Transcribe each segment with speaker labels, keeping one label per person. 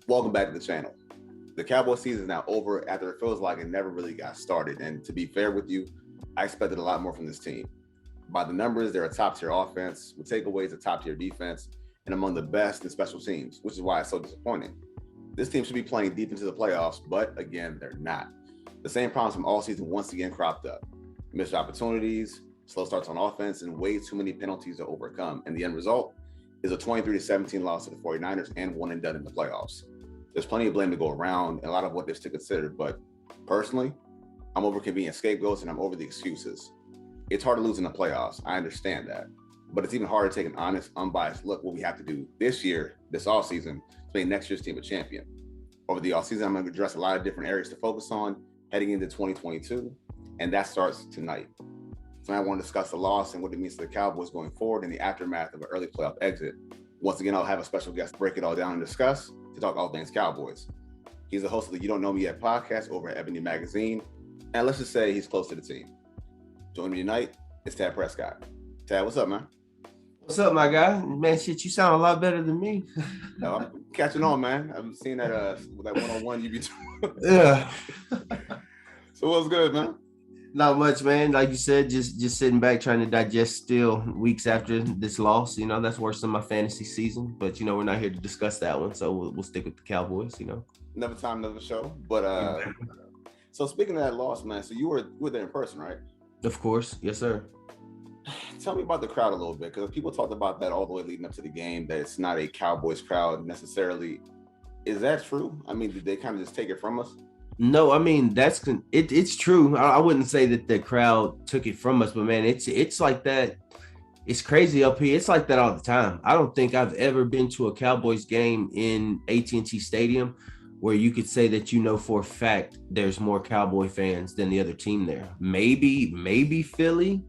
Speaker 1: Welcome back to the channel. The Cowboys season is now over after it feels like it never really got started. And to be fair with you, I expected a lot more from this team. By the numbers, they're a top-tier offense with takeaways, a top-tier defense, and among the best in special teams, which is why it's so disappointing. This team should be playing deep into the playoffs, but again, they're not. The same problems from all season once again cropped up. Missed opportunities, slow starts on offense, and way too many penalties to overcome. And the end result is a 23-17 loss to the 49ers and one and done in the playoffs. There's plenty of blame to go around and a lot of what there's to consider, but personally, I'm over convenient scapegoats and I'm over the excuses. It's hard to lose in the playoffs. I understand that, but it's even harder to take an honest, unbiased look what we have to do this year, this offseason, to make next year's team a champion. Over the offseason, I'm going to address a lot of different areas to focus on heading into 2022, and that starts tonight. Tonight, I want to discuss the loss and what it means to the Cowboys going forward in the aftermath of an early playoff exit. Once again, I'll have a special guest break it all down and discuss to talk all things Cowboys. He's the host of the You Don't Know Me Yet podcast over at Ebony Magazine, and let's just say he's close to the team. Joining me tonight is Tad Prescott. Tad, what's up, man?
Speaker 2: What's up, my guy? Man, shit, you sound a lot better than me.
Speaker 1: No, I'm catching on, man. I've seen that with that one-on-one you be doing.
Speaker 2: Yeah.
Speaker 1: So what's good, man?
Speaker 2: Not much, man. Like you said, just sitting back trying to digest still weeks after this loss. You know, that's worse than my fantasy season. But, you know, we're not here to discuss that one. So we'll stick with the Cowboys, you know.
Speaker 1: Another time, another show. But so speaking of that loss, man, so you were there in person, right?
Speaker 2: Of course. Yes, sir.
Speaker 1: Tell me about the crowd a little bit, because people talked about that all the way leading up to the game, that it's not a Cowboys crowd necessarily. Is that true? I mean, did they kind of just take it from us?
Speaker 2: No, I mean, it's true. I wouldn't say that the crowd took it from us, but man, it's like that. It's crazy up here. It's like that all the time. I don't think I've ever been to a Cowboys game in AT&T Stadium where you could say that, you know, for a fact there's more Cowboy fans than the other team there. Maybe Philly,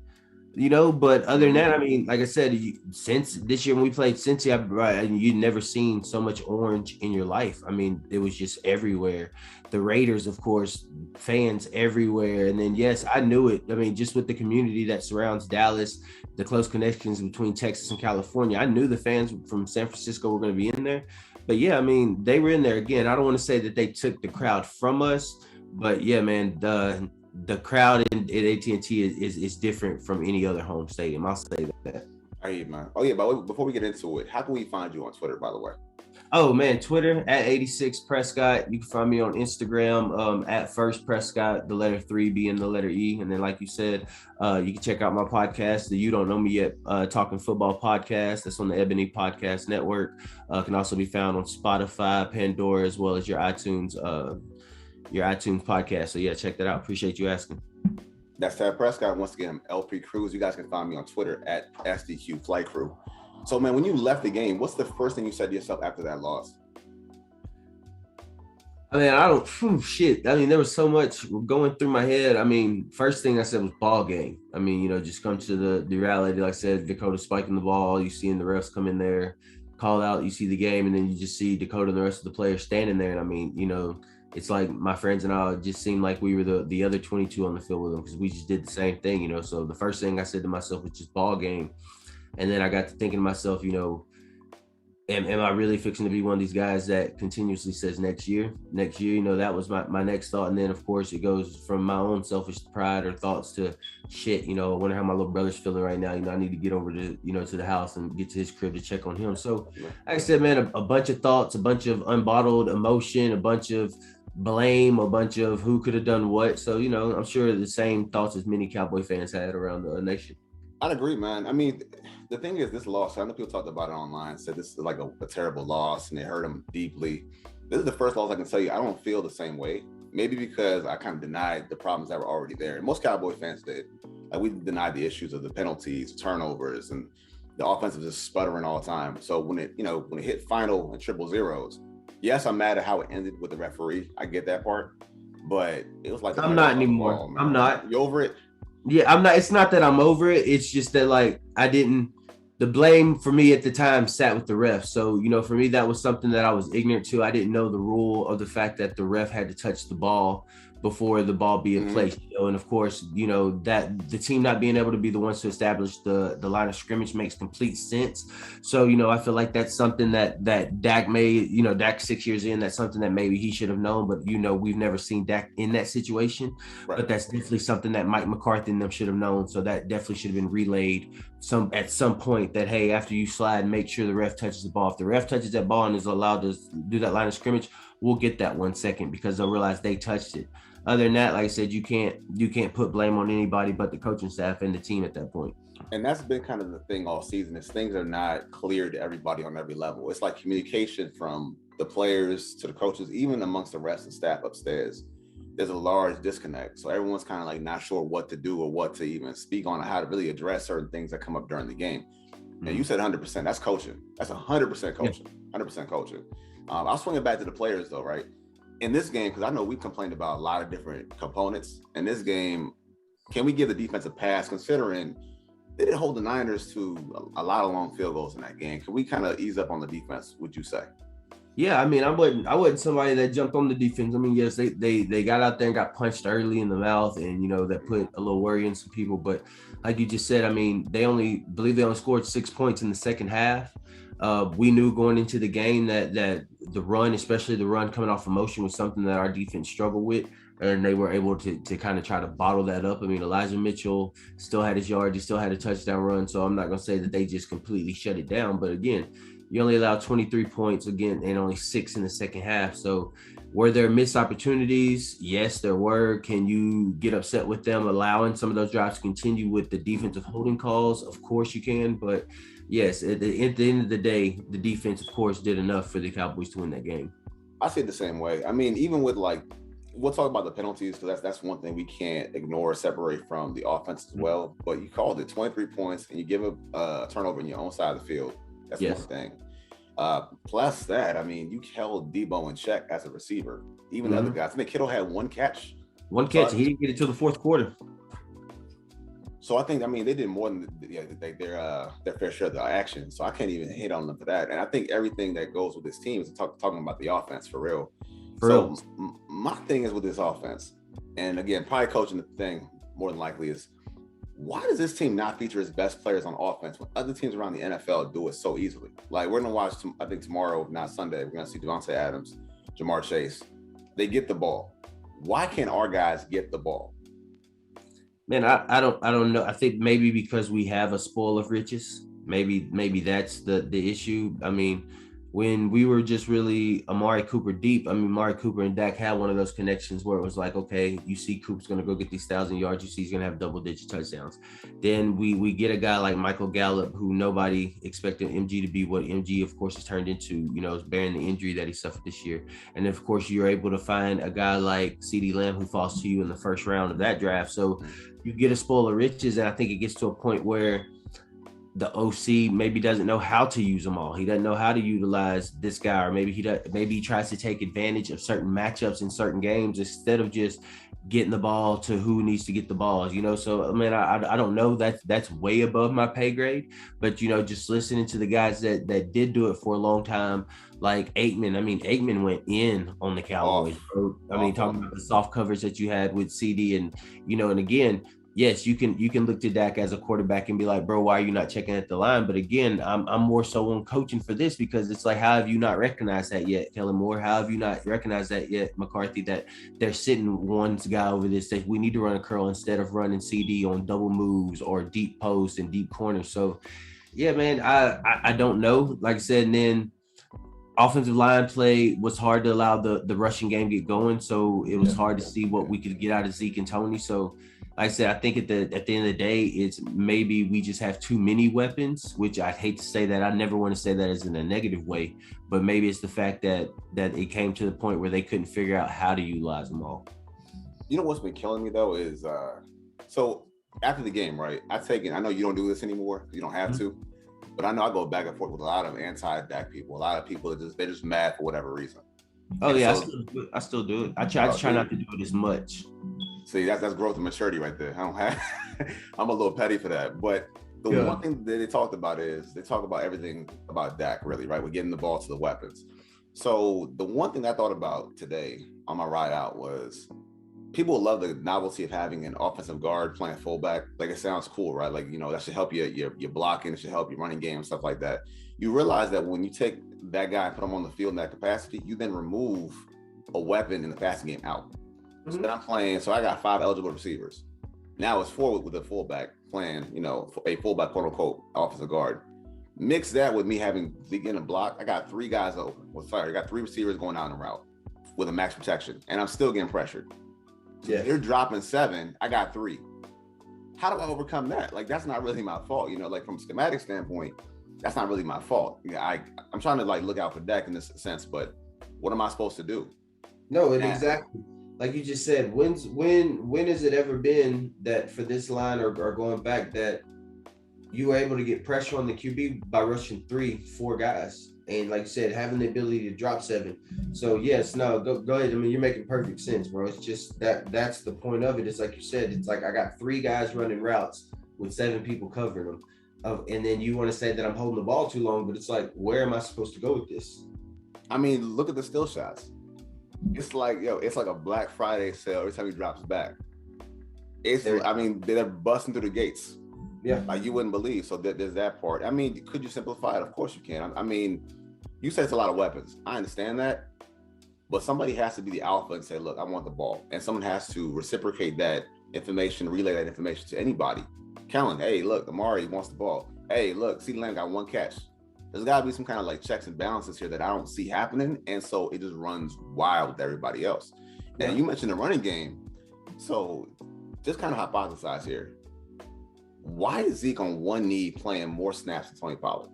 Speaker 2: you know, but other than that, I mean, like I said, since this year when we played Cincy, you'd never seen so much orange in your life. I mean, it was just everywhere. The Raiders, of course, fans everywhere. And then, yes, I knew it. I mean, just with the community that surrounds Dallas, the close connections between Texas and California, I knew the fans from San Francisco were going to be in there. But yeah, I mean, they were in there. Again, I don't want to say that they took the crowd from us, but yeah, man, the crowd at AT&T is different from any other home stadium. I'll say that.
Speaker 1: All right, man. Oh yeah, but before we get into it, how can we find you on Twitter, by the way?
Speaker 2: Oh man, Twitter at 86 Prescott. You can find me on Instagram at first Prescott, the letter 3 being the letter E. And then, like you said, you can check out my podcast, the You Don't Know Me Yet Talking Football podcast. That's on the Ebony Podcast Network. Can also be found on Spotify, Pandora, as well as your iTunes podcast. So yeah, check that out. Appreciate you asking.
Speaker 1: That's Tad Prescott. Once again, I'm LP Cruz. You guys can find me on Twitter at SDQ Flight Crew. So, man, when you left the game, what's the first thing you said to yourself after that loss?
Speaker 2: I mean, I mean, there was so much going through my head. I mean, first thing I said was ball game. I mean, you know, just come to the reality. Like I said, Dakota spiking the ball. You seeing the refs come in there, call out, you see the game, and then you just see Dakota and the rest of the players standing there. And I mean, you know, it's like my friends and I just seemed like we were the other 22 on the field with them, because we just did the same thing, you know. So the first thing I said to myself was just ball game. And then I got to thinking to myself, you know, am I really fixing to be one of these guys that continuously says next year, you know? That was my next thought. And then, of course, it goes from my own selfish pride or thoughts to shit, you know, I wonder how my little brother's feeling right now. You know, I need to get over to, you know, to the house and get to his crib to check on him. So like I said, man, a bunch of thoughts, a bunch of unbottled emotion, a bunch of blame, a bunch of who could have done what. So, you know, I'm sure the same thoughts as many Cowboy fans had around the nation.
Speaker 1: I'd agree, man. I mean, the thing is, this loss, I know people talked about it online, said this is like a terrible loss and it hurt them deeply. This is the first loss I can tell you I don't feel the same way. Maybe because I kind of denied the problems that were already there. And most Cowboy fans did. Like, we denied the issues of the penalties, turnovers, and the offense was just sputtering all the time. So when it hit final and triple zeros, yes, I'm mad at how it ended with the referee. I get that part. But it was like,
Speaker 2: I'm not anymore.
Speaker 1: Ball,
Speaker 2: I'm not.
Speaker 1: You over it?
Speaker 2: Yeah, I'm not. It's not that I'm over it. It's just that, like, the blame for me at the time sat with the ref. So, you know, for me, that was something that I was ignorant to. I didn't know the rule of the fact that the ref had to touch the ball before the ball being placed. And of course, that the team not being able to be the ones to establish the line of scrimmage makes complete sense. So, I feel like that's something that Dak Dak 6 years in, that's something that maybe he should have known, but we've never seen Dak in that situation. Right. But that's definitely something that Mike McCarthy and them should have known. So that definitely should have been relayed at some point, that, hey, after you slide, make sure the ref touches the ball. If the ref touches that ball and is allowed to do that line of scrimmage, we'll get that 1 second, because they'll realize they touched it. Other than that, like I said, you can't put blame on anybody but the coaching staff and the team at that point.
Speaker 1: And that's been kind of the thing all season, is things are not clear to everybody on every level. It's like communication from the players to the coaches, even amongst the rest of the staff upstairs. There's a large disconnect. So everyone's kind of like not sure what to do or what to even speak on, or how to really address certain things that come up during the game. And you said 100%, that's coaching. That's 100% coaching, 100% coaching. I'll swing it back to the players though, right? In this game, because I know we've complained about a lot of different components. In this game, can we give the defense a pass, considering they didn't hold the Niners to a lot of long field goals in that game? Can we kind of ease up on the defense, would you say?
Speaker 2: Yeah, I mean, I wasn't somebody that jumped on the defense. I mean, yes, they got out there and got punched early in the mouth, and that put a little worry in some people. But like you just said, I mean, they only scored 6 points in the second half. We knew going into the game that the run, especially the run coming off of motion, was something that our defense struggled with, and they were able to kind of try to bottle that up. I mean, Elijah Mitchell still had his yard, he still had a touchdown run, so I'm not going to say that they just completely shut it down. But again, you only allowed 23 points again, and only 6 in the second half. So were there missed opportunities? Yes, there were. Can you get upset with them allowing some of those drives to continue with the defensive holding calls? Of course you can, but yes, at the end of the day, the defense, of course, did enough for the Cowboys to win that game.
Speaker 1: I see it the same way. I mean, even with we'll talk about the penalties, because that's one thing we can't ignore, separate from the offense as well. But you called it 23 points, and you give a turnover in your own side of the field. That's one thing. Plus that, I mean, you held Debo in check as a receiver. Even the other guys. I think Kittle had one catch.
Speaker 2: One catch. He didn't get it till the fourth quarter.
Speaker 1: So I think, I mean, they did more than their fair share of the action. So I can't even hate on them for that. And I think everything that goes with this team is talking about the offense for real. My thing is with this offense, and again, probably coaching the thing more than likely, is why does this team not feature its best players on offense when other teams around the NFL do it so easily? Like, we're going to watch, I think tomorrow, not Sunday, we're going to see Devontae Adams, Jamar Chase. They get the ball. Why can't our guys get the ball?
Speaker 2: Man, I don't know. I think maybe because we have a spoil of riches. Maybe that's the issue. I mean, when we were just really Amari Cooper deep, I mean, Amari Cooper and Dak had one of those connections where it was like, okay, you see Cooper's going to go get these 1,000 yards. You see he's going to have double-digit touchdowns. Then we get a guy like Michael Gallup, who nobody expected MG to be what MG, of course, has turned into, bearing the injury that he suffered this year. And then, of course, you're able to find a guy like CeeDee Lamb, who falls to you in the first round of that draft. So you get a spoil of riches, and I think it gets to a point where the OC maybe doesn't know how to use them all. He doesn't know how to utilize this guy, or maybe he tries to take advantage of certain matchups in certain games instead of just getting the ball to who needs to get the balls, So, I mean, I don't know, that's way above my pay grade, but, just listening to the guys that did do it for a long time, like Aikman. I mean, Aikman went in on the Cowboys. Talking about the soft coverage that you had with CD, and, and again, yes, you can look to Dak as a quarterback and be like, bro, why are you not checking at the line? But again, I'm more so on coaching for this, because it's like, how have you not recognized that yet, Kellen Moore? How have you not recognized that yet, McCarthy, that they're sitting one guy over this, that we need to run a curl instead of running CD on double moves or deep posts and deep corners. So, yeah, man, I don't know. Like I said, and then offensive line play was hard to allow the rushing game get going. So it was hard to see what we could get out of Zeke and Tony. So, like I said, I think at the end of the day, it's maybe we just have too many weapons, which I hate to say that. I never want to say that as in a negative way, but maybe it's the fact that it came to the point where they couldn't figure out how to utilize them all.
Speaker 1: You know what's been killing me though is so after the game, right? I know you don't do this anymore, you don't have to, but I know I go back and forth with a lot of anti-Dak people. A lot of people they're just mad for whatever reason.
Speaker 2: Oh, and yeah, I still do it. I try not to do it as much.
Speaker 1: See, that's growth and maturity right there. I'm a little petty for that. But the one thing that they talked about is they talk about everything about Dak, really, right? We're getting the ball to the weapons. So the one thing I thought about today on my ride out was people love the novelty of having an offensive guard playing fullback. Like, it sounds cool, right? Like, that should help your blocking, it should help your running game and stuff like that. You realize that when you take that guy and put him on the field in that capacity, you then remove a weapon in the passing game out. Mm-hmm. So then I'm playing, so I got 5 eligible receivers. Now it's 4 with a fullback playing, a fullback, quote unquote, offensive guard. Mix that with me having Zeke in a block. I got 3 guys open. I got 3 receivers going out in a route with a max protection, and I'm still getting pressured. So if you're dropping 7, I got 3. How do I overcome that? Like, that's not really my fault. Like, from a schematic standpoint, that's not really my fault. I'm trying to look out for Dak in this sense, but what am I supposed to do?
Speaker 2: No, exactly. Like you just said, when has it ever been that for this line or going back that you were able to get pressure on the QB by rushing 3-4 guys? And like you said, having the ability to drop 7. So yes, no, go ahead. I mean, you're making perfect sense, bro. It's just that's the point of it. It's like you said, it's like I got 3 guys running routes with 7 people covering them. And then you want to say that I'm holding the ball too long, but it's like, where am I supposed to go with this?
Speaker 1: I mean, look at the still shots. It's like, it's like a Black Friday sale every time he drops back. They're busting through the gates. Yeah. Like, you wouldn't believe. So there's that part. I mean, could you simplify it? Of course you can. I mean, you said it's a lot of weapons. I understand that. But somebody has to be the alpha and say, look, I want the ball. And someone has to reciprocate that information, relay that information to anybody. Kellen, hey, look, Amari wants the ball. Hey, look, CeeDee Lamb got 1 catch. There's got to be some kind of checks and balances here that I don't see happening. And so it just runs wild with everybody else. Yeah. And you mentioned the running game. So just kind of hypothesize here. Why is Zeke on one knee playing more snaps than Tony Pollard?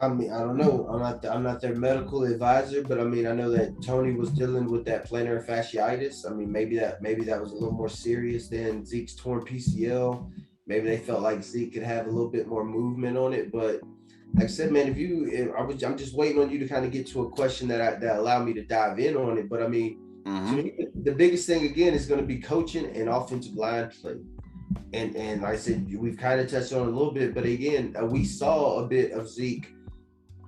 Speaker 2: I mean, I don't know. I'm not their medical advisor, but I mean, I know that Tony was dealing with that plantar fasciitis. I mean, maybe that was a little more serious than Zeke's torn PCL. Maybe they felt like Zeke could have a little bit more movement on it. But like I said, man, I'm just waiting on you to kind of get to a question that allowed me to dive in on it. But I mean, to me, the biggest thing again is going to be coaching and offensive line play. And like I said, we've kind of touched on it a little bit, but again, we saw a bit of Zeke,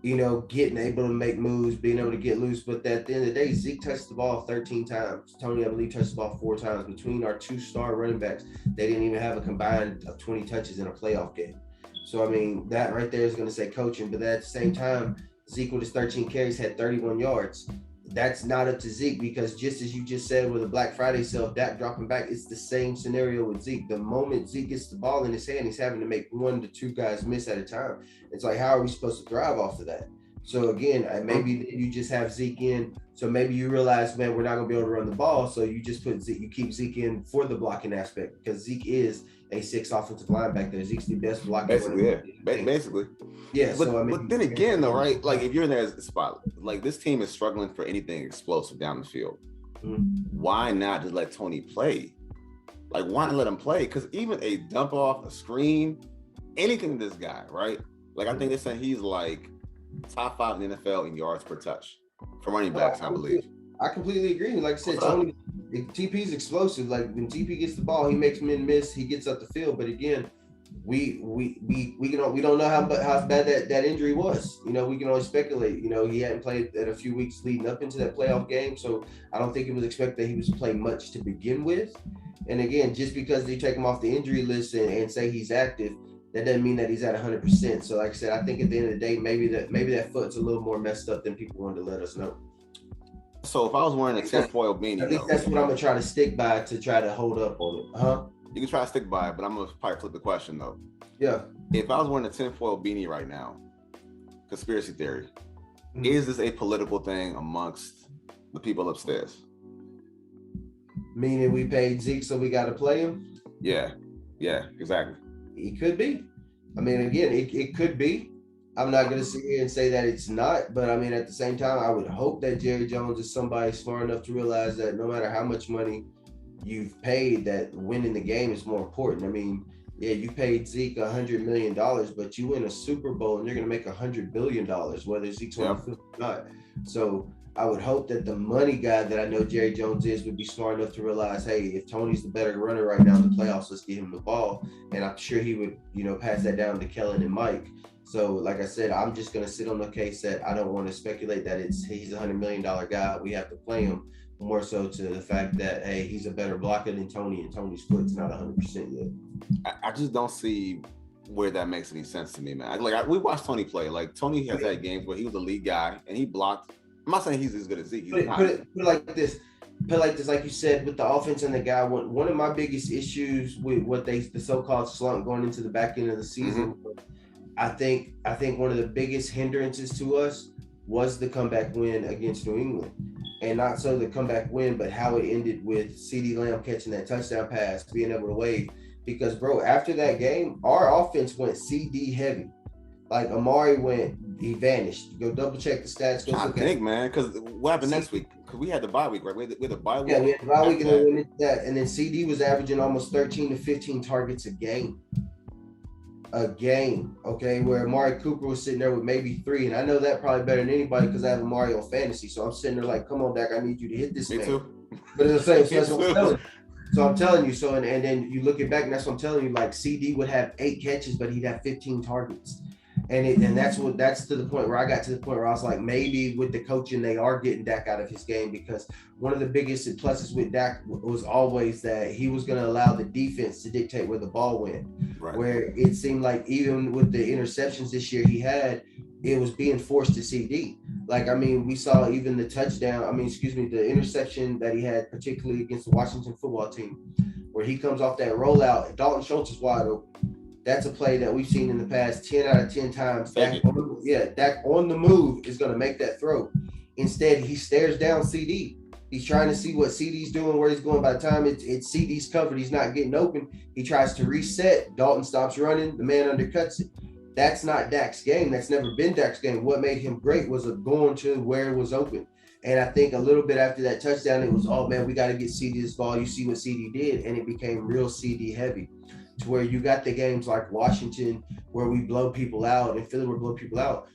Speaker 2: getting able to make moves, being able to get loose. But at the end of the day, Zeke touched the ball 13 times. Tony, I believe, touched the ball 4 times. Between our 2 star running backs, they didn't even have a combined of 20 touches in a playoff game. So, I mean, that right there is going to say coaching. But at the same time, Zeke with his 13 carries had 31 yards. That's not up to Zeke, because just as you just said with the Black Friday sale, Dak dropping back, it's the same scenario with Zeke. The moment Zeke gets the ball in his hand, he's having to make 1 to 2 guys miss at a time. It's like, how are we supposed to thrive off of that? So again, maybe you just have Zeke in. So maybe you realize, man, we're not going to be able to run the ball. So you just you keep Zeke in for the blocking aspect, because Zeke is a 6 offensive linebacker. Zeke's the best blocker.
Speaker 1: Basically.
Speaker 2: Yeah.
Speaker 1: But then again, though, right? Like, if you're in that spot, like, this team is struggling for anything explosive down the field. Why not just let Tony play? Like, why not let him play? Because even a dump off, a screen, anything to this guy, right? Like, I think they're saying he's like top 5 in the NFL in yards per touch for running backs, I believe.
Speaker 2: I completely agree. Like I said, Tony, TP's explosive. Like, when TP gets the ball, he makes men miss. He gets up the field. But again, we don't know how bad that injury was. We can only speculate. He hadn't played at a few weeks leading up into that playoff game, so I don't think it was expected that he was playing much to begin with. And again, just because they take him off the injury list and say he's active, that doesn't mean that he's at 100%. So like I said, I think at the end of the day, maybe that foot's a little more messed up than people wanted to let us know.
Speaker 1: So if I was wearing a tinfoil beanie,
Speaker 2: I think that's what I'm gonna try to stick by to try to hold up on it.
Speaker 1: You can try to stick by it, but I'm gonna probably flip the question though.
Speaker 2: Yeah.
Speaker 1: If I was wearing a tinfoil beanie right now, conspiracy theory, is this a political thing amongst the people upstairs?
Speaker 2: Meaning we paid Zeke, so we got to play him?
Speaker 1: Yeah, exactly.
Speaker 2: It could be. I mean, again, it could be. I'm not going to sit here and say that it's not, but I mean, at the same time, I would hope that Jerry Jones is somebody smart enough to realize that no matter how much money you've paid, that winning the game is more important. I mean, yeah, you paid Zeke $100 million, but you win a Super Bowl and you're going to make $100 billion, whether Zeke's on the field or not. So I would hope that the money guy that I know Jerry Jones is would be smart enough to realize, hey, if Tony's the better runner right now in the playoffs, let's get him the ball. And I'm sure he would, pass that down to Kellen and Mike. So like I said, I'm just going to sit on the case that I don't want to speculate that he's a $100 million guy. We have to play him. more so to the fact that, hey, he's a better blocker than Tony, and Tony's foot's not 100% yet.
Speaker 1: I just don't see where that makes any sense to me, man. We watched Tony play. Like, Tony has had games where he was a lead guy and he blocked. I'm not saying he's as good as Zeke.
Speaker 2: Put it like this. Like you said, with the offense and the guy, one of my biggest issues with what the so-called slump going into the back end of the season, I think one of the biggest hindrances to us was the comeback win against New England. And not so the comeback win, but how it ended with CeeDee Lamb catching that touchdown pass, being able to wave. Because, bro, after that game, our offense went CD heavy. Like, Amari he vanished. Go double check the stats.
Speaker 1: I think, man, because what happened next week? Because we had the bye week, right? We had the bye week.
Speaker 2: Yeah, we had the bye week, and then we went into that. And then CD was averaging almost 13 to 15 targets a game. Okay, where Amari Cooper was sitting there with maybe 3. And I know that probably better than anybody because I have Amari on fantasy. So I'm sitting there like, come on, Dak, I need you to hit this man. Me too. But it's the same. So I'm telling you. So and then you look it back, and that's what I'm telling you. Like, CD would have 8 catches, but he'd have 15 targets. And that's to the point where I got to the point where I was like, maybe with the coaching, they are getting Dak out of his game, because one of the biggest pluses with Dak was always that he was going to allow the defense to dictate where the ball went. Right. Where it seemed like even with the interceptions this year he had, it was being forced to CD. Like, I mean, we saw even the the interception that he had, particularly against the Washington football team, where he comes off that rollout, Dalton Schultz is wide open. That's a play that we've seen in the past 10 out of 10 times. Dak on the move is going to make that throw. Instead, he stares down CD. He's trying to see what CD's doing, where he's going. By the time it's CD's covered, he's not getting open. He tries to reset. Dalton stops running. The man undercuts it. That's not Dak's game. That's never been Dak's game. What made him great was going to where it was open. And I think a little bit after that touchdown, it was, oh, man, we got to get CD this ball. You see what CD did, and it became real CD heavy, to where you got the games like Washington where we blow people out and Philly will blow people out.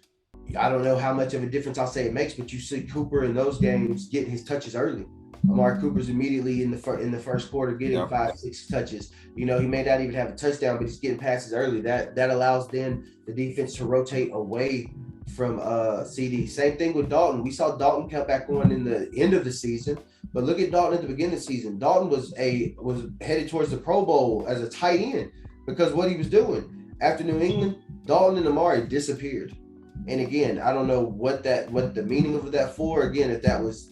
Speaker 2: I don't know how much of a difference I'll say it makes, but you see Cooper in those games getting his touches early. Amari Cooper's immediately in the first quarter getting 5-6 touches. You know, he may not even have a touchdown, but he's getting passes early. That allows then the defense to rotate away from CD. Same thing with Dalton. We saw Dalton come back on in the end of the season, but look at Dalton at the beginning of the season. Dalton was headed towards the Pro Bowl as a tight end because what he was doing. After New England, Dalton and Amari disappeared. And again, I don't know what the meaning of that for. Again, if that was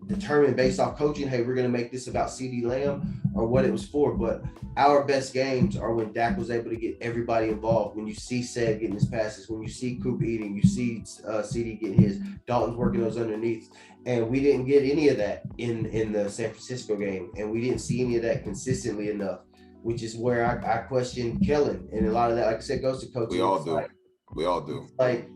Speaker 2: determined based off coaching, hey, we're going to make this about CeeDee Lamb, or what it was for. But our best games are when Dak was able to get everybody involved. When you see Sed getting his passes, when you see Coop eating, you see CeeDee getting his, Dalton's working those underneath. And we didn't get any of that in the San Francisco game. And we didn't see any of that consistently enough, which is where I question Kellen. And a lot of that, like I said, goes to coaching.
Speaker 1: We all do.
Speaker 2: Like,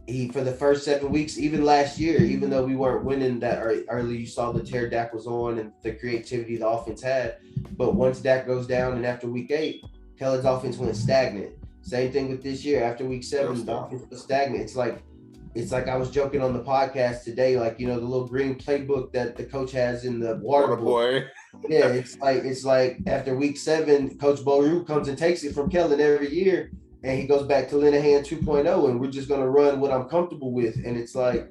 Speaker 2: he, for the first 7 weeks, even last year, even though we weren't winning that early, you saw the tear Dak was on and the creativity the offense had. But once Dak goes down and after week 8, Kellen's offense went stagnant. Same thing with this year. After week 7, the offense was stagnant. It's like I was joking on the podcast today, like, you know, the little green playbook that the coach has in the water boy. Yeah, it's like after week 7, Coach Boru comes and takes it from Kellen every year. And he goes back to Linehan 2.0, and we're just going to run what I'm comfortable with. And it's like,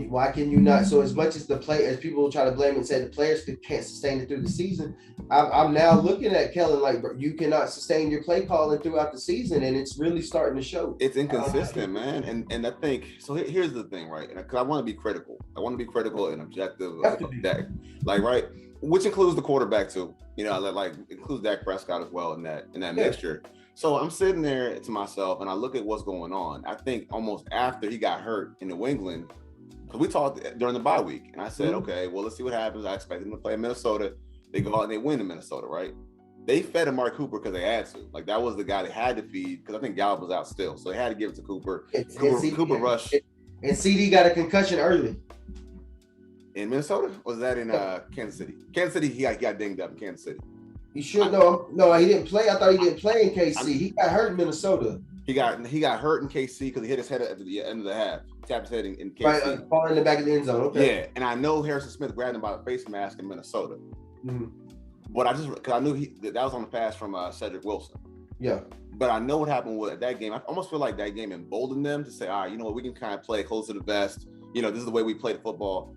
Speaker 2: why can you not? So as much as as people try to blame and say the players can't sustain it through the season, I'm now looking at Kellen like, you cannot sustain your play calling throughout the season, and it's really starting to show.
Speaker 1: It's inconsistent, man. And I think, so here's the thing, right? Because I want to be critical. I want to be critical and objective of Dak. Like, right? Which includes the quarterback too. You know, like includes Dak Prescott as well in that mixture. So I'm sitting there to myself and I look at what's going on. I think almost after he got hurt in New England, because we talked during the bye week, and I said, okay, well, let's see what happens. I expect them to play in Minnesota. They go out and they win in Minnesota, right? They fed Amari Cooper because they had to. Like, that was the guy they had to feed, because I think Gallup was out still. So they had to give it to Cooper. Cooper rushed.
Speaker 2: And CD got a concussion early.
Speaker 1: In Minnesota? Was that in Kansas City? Kansas City, he got dinged up in Kansas City.
Speaker 2: He should know. No, he didn't play. I thought he didn't play in KC. He got hurt in Minnesota.
Speaker 1: He got hurt in KC because he hit his head at the end of the half. He tapped his head in KC.
Speaker 2: Right, falling in the back of the end zone. Okay.
Speaker 1: Yeah, and I know Harrison Smith grabbed him by the face mask in Minnesota. Mm-hmm. But because I knew that was on the pass from Cedric Wilson.
Speaker 2: Yeah.
Speaker 1: But I know what happened with that game. I almost feel like that game emboldened them to say, all right, you know what, we can kind of play close to the vest. You know, this is the way we play the football.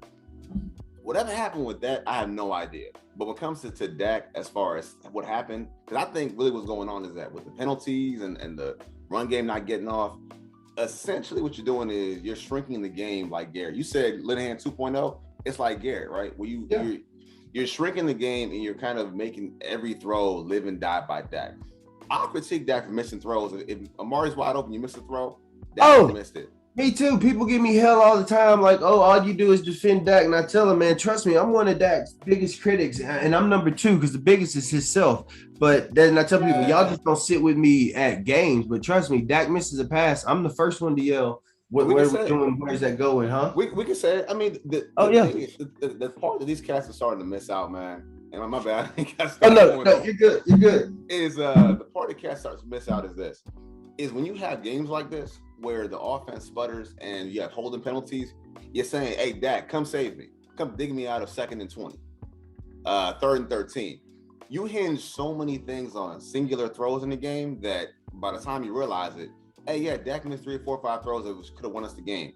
Speaker 1: Whatever happened with that, I have no idea. But when it comes to Dak, as far as what happened, because I think really what's going on is that with the penalties and the run game not getting off, essentially what you're doing is you're shrinking the game like Garrett. You said Linehan 2.0, it's like Garrett, right? Where you're shrinking the game and you're kind of making every throw live and die by Dak. I'll critique Dak for missing throws. If Amari's wide open, you miss a throw, Dak missed it.
Speaker 2: Me too. People give me hell all the time. Like, oh, all you do is defend Dak. And I tell them, man, trust me, I'm one of Dak's biggest critics. And I'm number 2 because the biggest is himself. But then I tell people, y'all just don't sit with me at games. But trust me, Dak misses a pass. I'm the first one to yell, what are we doing? Where's that going, huh?
Speaker 1: We can say it. I mean, the part that these cats are starting to miss out, man. And my bad.
Speaker 2: No, you're good. You're good.
Speaker 1: Is the part that cats starts to miss out is this. Is when you have games like this where the offense sputters and you have holding penalties, you're saying, hey, Dak, come save me. Come dig me out of 2nd and 20, 3rd and 13. You hinge so many things on singular throws in the game that by the time you realize it, hey, yeah, Dak missed 3 or 4 or 5 throws that could have won us the game.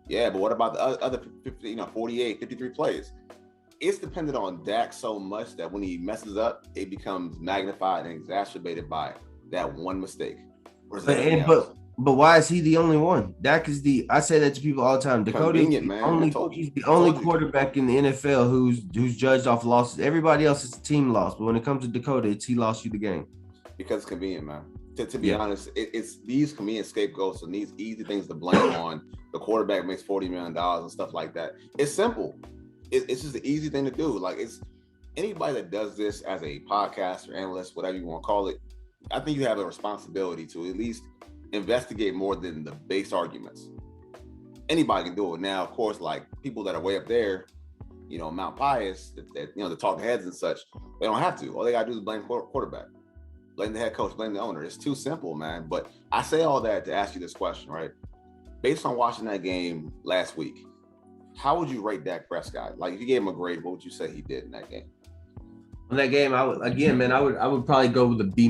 Speaker 1: Yeah, but what about the other 50, 48, 53 plays? It's dependent on Dak so much that when he messes up, it becomes magnified and exacerbated by that one mistake.
Speaker 2: But why is he the only one? Dak is I say that to people all the time. Dakota is the only quarterback in the NFL who's judged off losses. Everybody else is a team loss. But when it comes to Dakota, it's he lost you the game.
Speaker 1: Because it's convenient, man. To be honest, it's these convenient scapegoats and these easy things to blame on. The quarterback makes $40 million and stuff like that. It's simple. It's just an easy thing to do. Like, it's anybody that does this as a podcaster, analyst, whatever you want to call it, I think you have a responsibility to at least investigate more than the base arguments. Anybody can do it. Now, of course, like people that are way up there, Mount Pius, that the talking heads and such, they don't have to. All they got to do is blame quarterback, blame the head coach, blame the owner. It's too simple, man. But I say all that to ask you this question, right? Based on watching that game last week, how would you rate Dak Prescott? Like, if you gave him a grade, what would you say he did in that game?
Speaker 2: In that game, I would probably go with a B-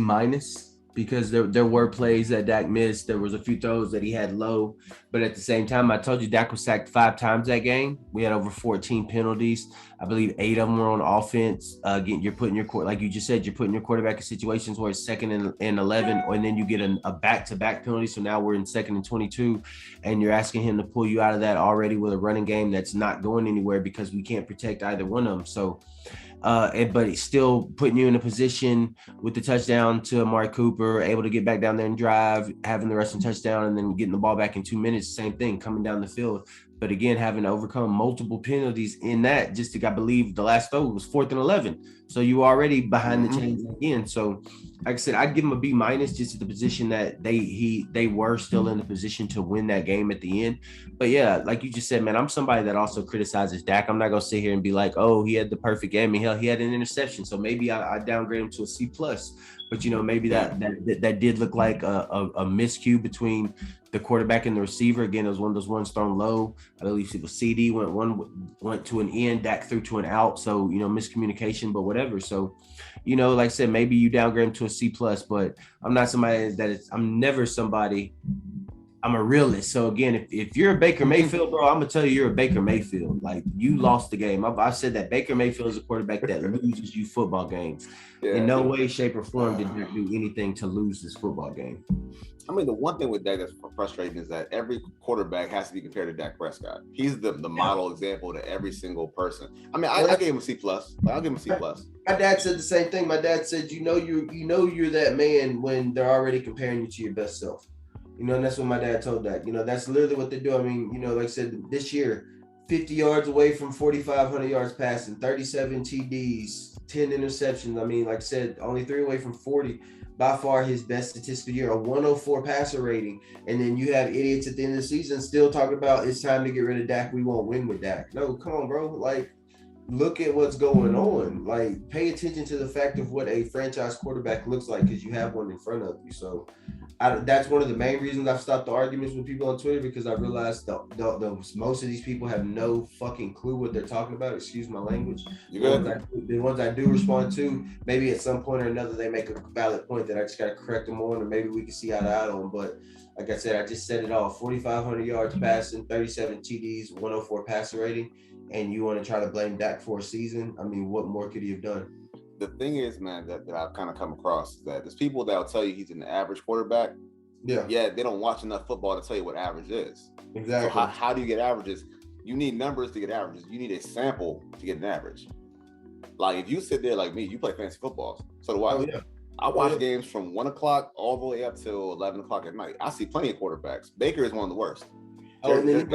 Speaker 2: because there were plays that Dak missed. There was a few throws that he had low, but at the same time, I told you Dak was sacked 5 times that game. We had over 14 penalties. I believe 8 of them were on offense. Again, you're putting like you just said, you're putting your quarterback in situations where it's 2nd and 11, and then you get a back-to-back penalty. So now we're in 2nd and 22, and you're asking him to pull you out of that already with a running game that's not going anywhere because we can't protect either one of them. So. But it's still putting you in a position with the touchdown to Amari Cooper, able to get back down there and drive, having the rushing touchdown, and then getting the ball back in 2 minutes. Same thing, coming down the field. But again, having to overcome multiple penalties in that, I believe the last throw was 4th and 11. So you already behind the chains again. So like I said, I'd give him a B- just at the position that they were still in the position to win that game at the end. But yeah, like you just said, man, I'm somebody that also criticizes Dak. I'm not going to sit here and be like, oh, he had the perfect game. I mean, hell, he had an interception. So maybe I downgrade him to a C+. But, maybe that did look like a miscue between the quarterback and the receiver. Again, it was one of those ones thrown low. I believe it was CD went to an end, Dak threw to an out. So, miscommunication, but whatever. So, like I said, maybe you downgrade him to a C+, but I'm not somebody I'm never somebody. I'm a realist. So again, if you're a Baker Mayfield, bro, I'm gonna tell you you're a Baker Mayfield. Like, you lost the game. I've said that Baker Mayfield is a quarterback that loses you football games. Yeah. In no way, shape, or form did Dak do anything to lose this football game.
Speaker 1: I mean, the one thing with Dak that's frustrating is that every quarterback has to be compared to Dak Prescott. He's the model example to every single person. I mean, I gave him a C+. I'll give him a C+.
Speaker 2: My dad said the same thing. My dad said, you're that man when they're already comparing you to your best self. And that's what my dad told Dak. That's literally what they do. I mean, like I said, this year, 50 yards away from 4,500 yards passing, 37 TDs, 10 interceptions. I mean, like I said, only 3 away from 40. By far his best statistical year, a 104 passer rating. And then you have idiots at the end of the season still talking about it's time to get rid of Dak. We won't win with Dak. No, come on, bro. Like, look at what's going on. Like, pay attention to the fact of what a franchise quarterback looks like because you have one in front of you. So that's one of the main reasons I've stopped the arguments with people on Twitter, because I realized most of these people have no fucking clue what they're talking about. Excuse my language. The ones I do respond to, maybe at some point or another, they make a valid point that I just got to correct them on, or maybe we can see eye to eye on. But like I said, I just said it all. 4,500 yards passing, 37 TDs, 104 passer rating. and you want to try to blame Dak for a season, I mean, what more could he have done?
Speaker 1: The thing is, man, that I've kind of come across is that there's people that'll tell you he's an average quarterback.
Speaker 2: Yeah.
Speaker 1: Yeah, they don't watch enough football to tell you what average is.
Speaker 2: Exactly.
Speaker 1: So how do you get averages? You need numbers to get averages. You need a sample to get an average. Like if you sit there like me, you play fantasy football. So do I.
Speaker 2: Oh, yeah.
Speaker 1: I watch games from 1 o'clock all the way up till 11 o'clock at night. I see plenty of quarterbacks. Baker is one of the worst.
Speaker 2: And then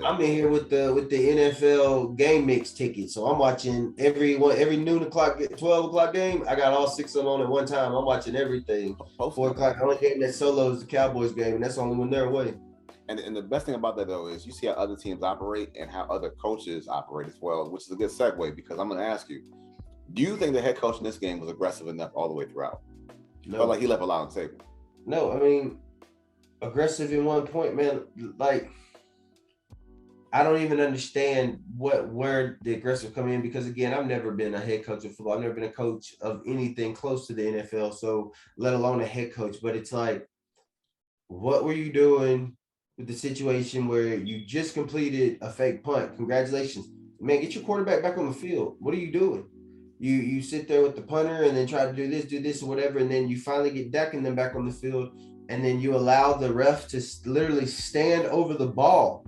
Speaker 2: I'm in here with the NFL game mix ticket, so I'm watching every noon o'clock, 12 o'clock game. I got all 6 of them on at one time. I'm watching everything. 4 o'clock. The only game that solo is the Cowboys game, and that's only when they're away.
Speaker 1: And the best thing about that though is you see how other teams operate and how other coaches operate as well, which is a good segue because I'm going to ask you: do you think the head coach in this game was aggressive enough all the way throughout?
Speaker 2: No.
Speaker 1: Felt like he left a lot on the table.
Speaker 2: No, I mean. Aggressive in one point, man. Like, I don't even understand where the aggressive come in because again, I've never been a head coach of football. I've never been a coach of anything close to the NFL, so let alone a head coach. But it's like, what were you doing with the situation where you just completed a fake punt? Congratulations, man. Get your quarterback back on the field. What are you doing? You sit there with the punter and then try to do this, or whatever, and then you finally get Dak and them back on the field. And then you allow the ref to literally stand over the ball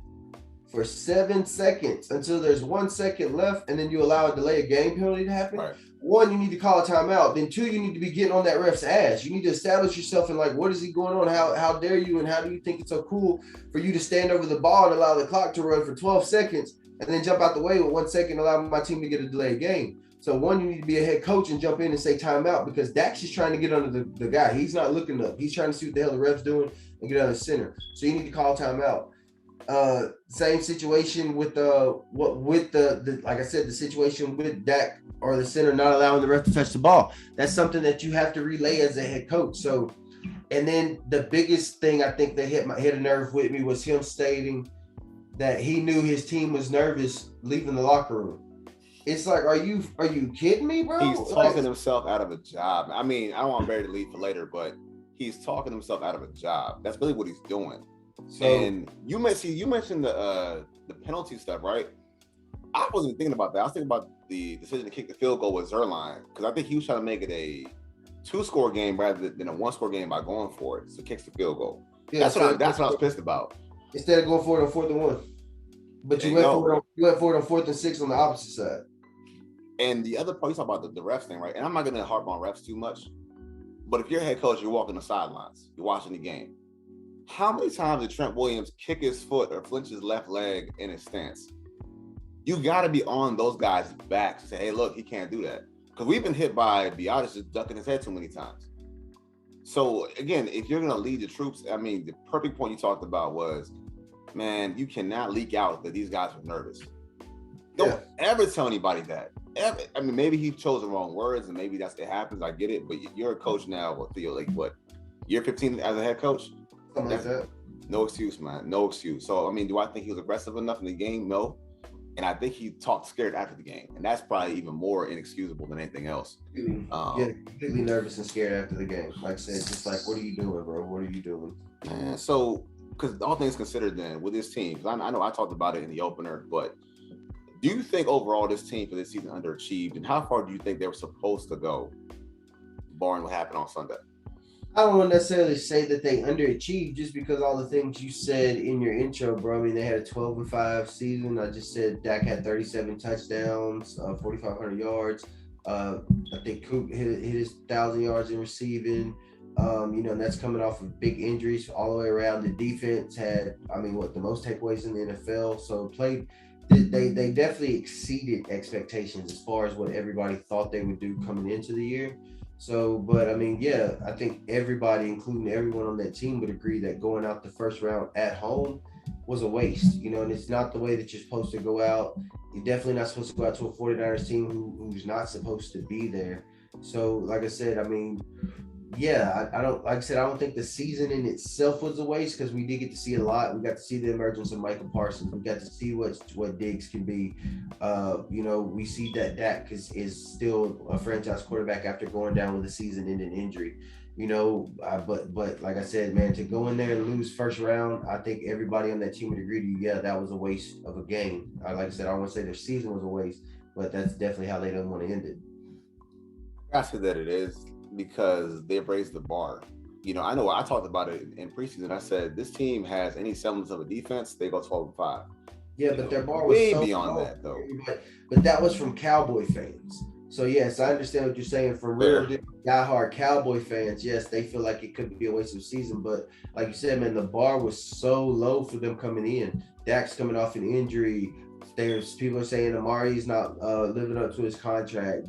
Speaker 2: for 7 seconds until there's 1 second left, and then you allow a delay of game penalty to happen.
Speaker 1: Right.
Speaker 2: 1, you need to call a timeout. Then 2, you need to be getting on that ref's ass. You need to establish yourself and like, what is he going on? How dare you? And how do you think it's so cool for you to stand over the ball and allow the clock to run for 12 seconds and then jump out the way with 1 second, allow my team to get a delayed game? So 1, you need to be a head coach and jump in and say timeout because Dak's just trying to get under the guy. He's not looking up. He's trying to see what the hell the ref's doing and get out of the center. So you need to call timeout. Same situation with like I said, the situation with Dak or the center not allowing the ref to touch the ball. That's something that you have to relay as a head coach. So, and then the biggest thing I think that hit a nerve with me was him stating that he knew his team was nervous leaving the locker room. It's like, are you kidding me, bro?
Speaker 1: He's talking himself out of a job. I mean, I don't want Barry to leave for later, but he's talking himself out of a job. That's really what he's doing. So, and you mentioned the penalty stuff, right? I wasn't thinking about that. I was thinking about the decision to kick the field goal with Zerline because I think he was trying to make it a 2-score game rather than a 1-score game by going for it. So kicks the field goal. Yeah, that's what I was pissed about.
Speaker 2: Instead of going for it on 4th and 1, but you went for it on 4th and 6 on the opposite side.
Speaker 1: And the other part, you talk about the refs thing, right? And I'm not going to harp on refs too much, but if you're a head coach, you're walking the sidelines, you're watching the game. How many times did Trent Williams kick his foot or flinch his left leg in his stance? You got to be on those guys' backs to say, hey, look, he can't do that. Because we've been hit by Biotis just ducking his head too many times. So, again, if you're going to lead the troops, I mean, the perfect point you talked about was, man, you cannot leak out that these guys were nervous. Don't ever tell anybody that. I mean, maybe he chose the wrong words, and maybe it happens. I get it, but you're a coach now. Theo, like what? Year 15 as a head coach?
Speaker 2: Something like that.
Speaker 1: No excuse, man. No excuse. So, I mean, do I think he was aggressive enough in the game? No. And I think he talked scared after the game, and that's probably even more inexcusable than anything else.
Speaker 2: Completely nervous and scared after the game. Like I said, just like, what are you doing, bro? What are you doing?
Speaker 1: Man, so, because all things considered, then with this team, because I know I talked about it in the opener, but. Do you think overall this team for this season underachieved, and how far do you think they were supposed to go, barring what happened on Sunday?
Speaker 2: I don't want to necessarily say that they underachieved just because all the things you said in your intro, bro. I mean, they had a 12-5 season. I just said Dak had 37 touchdowns, 4,500 yards. I think Coop hit his 1,000 yards in receiving. And that's coming off of big injuries all the way around. The defense had, the most takeaways in the NFL. So they definitely exceeded expectations as far as what everybody thought they would do coming into the year. So, but I think everybody, including everyone on that team, would agree that going out the first round at home was a waste, and it's not the way that you're supposed to go out. You're definitely not supposed to go out to a 49ers team who's not supposed to be there. So, like I said, Yeah, I don't, like I said, I don't think the season in itself was a waste because we did get to see a lot. We got to see the emergence of Michael Parsons. We got to see what Diggs can be. We see that Dak is still a franchise quarterback after going down with a season-ending injury. But like I said, man, to go in there and lose first round, I think everybody on that team would agree to you. Yeah, that was a waste of a game. Like I said, I don't want to say their season was a waste, but that's definitely how they don't want to end it.
Speaker 1: I say that it is because they've raised the bar. I know I talked about it in preseason. I said this team has any semblance of a defense, they go 12-5.
Speaker 2: Yeah, but their bar was
Speaker 1: way
Speaker 2: so
Speaker 1: beyond
Speaker 2: low.
Speaker 1: that, though.
Speaker 2: But that was from Cowboy fans. So yes, I understand what you're saying. From real diehard Cowboy fans, yes, they feel like it could be a waste of season. But like you said, man, the bar was so low for them coming in. Dak's coming off an injury. There's people are saying Amari's not living up to his contract.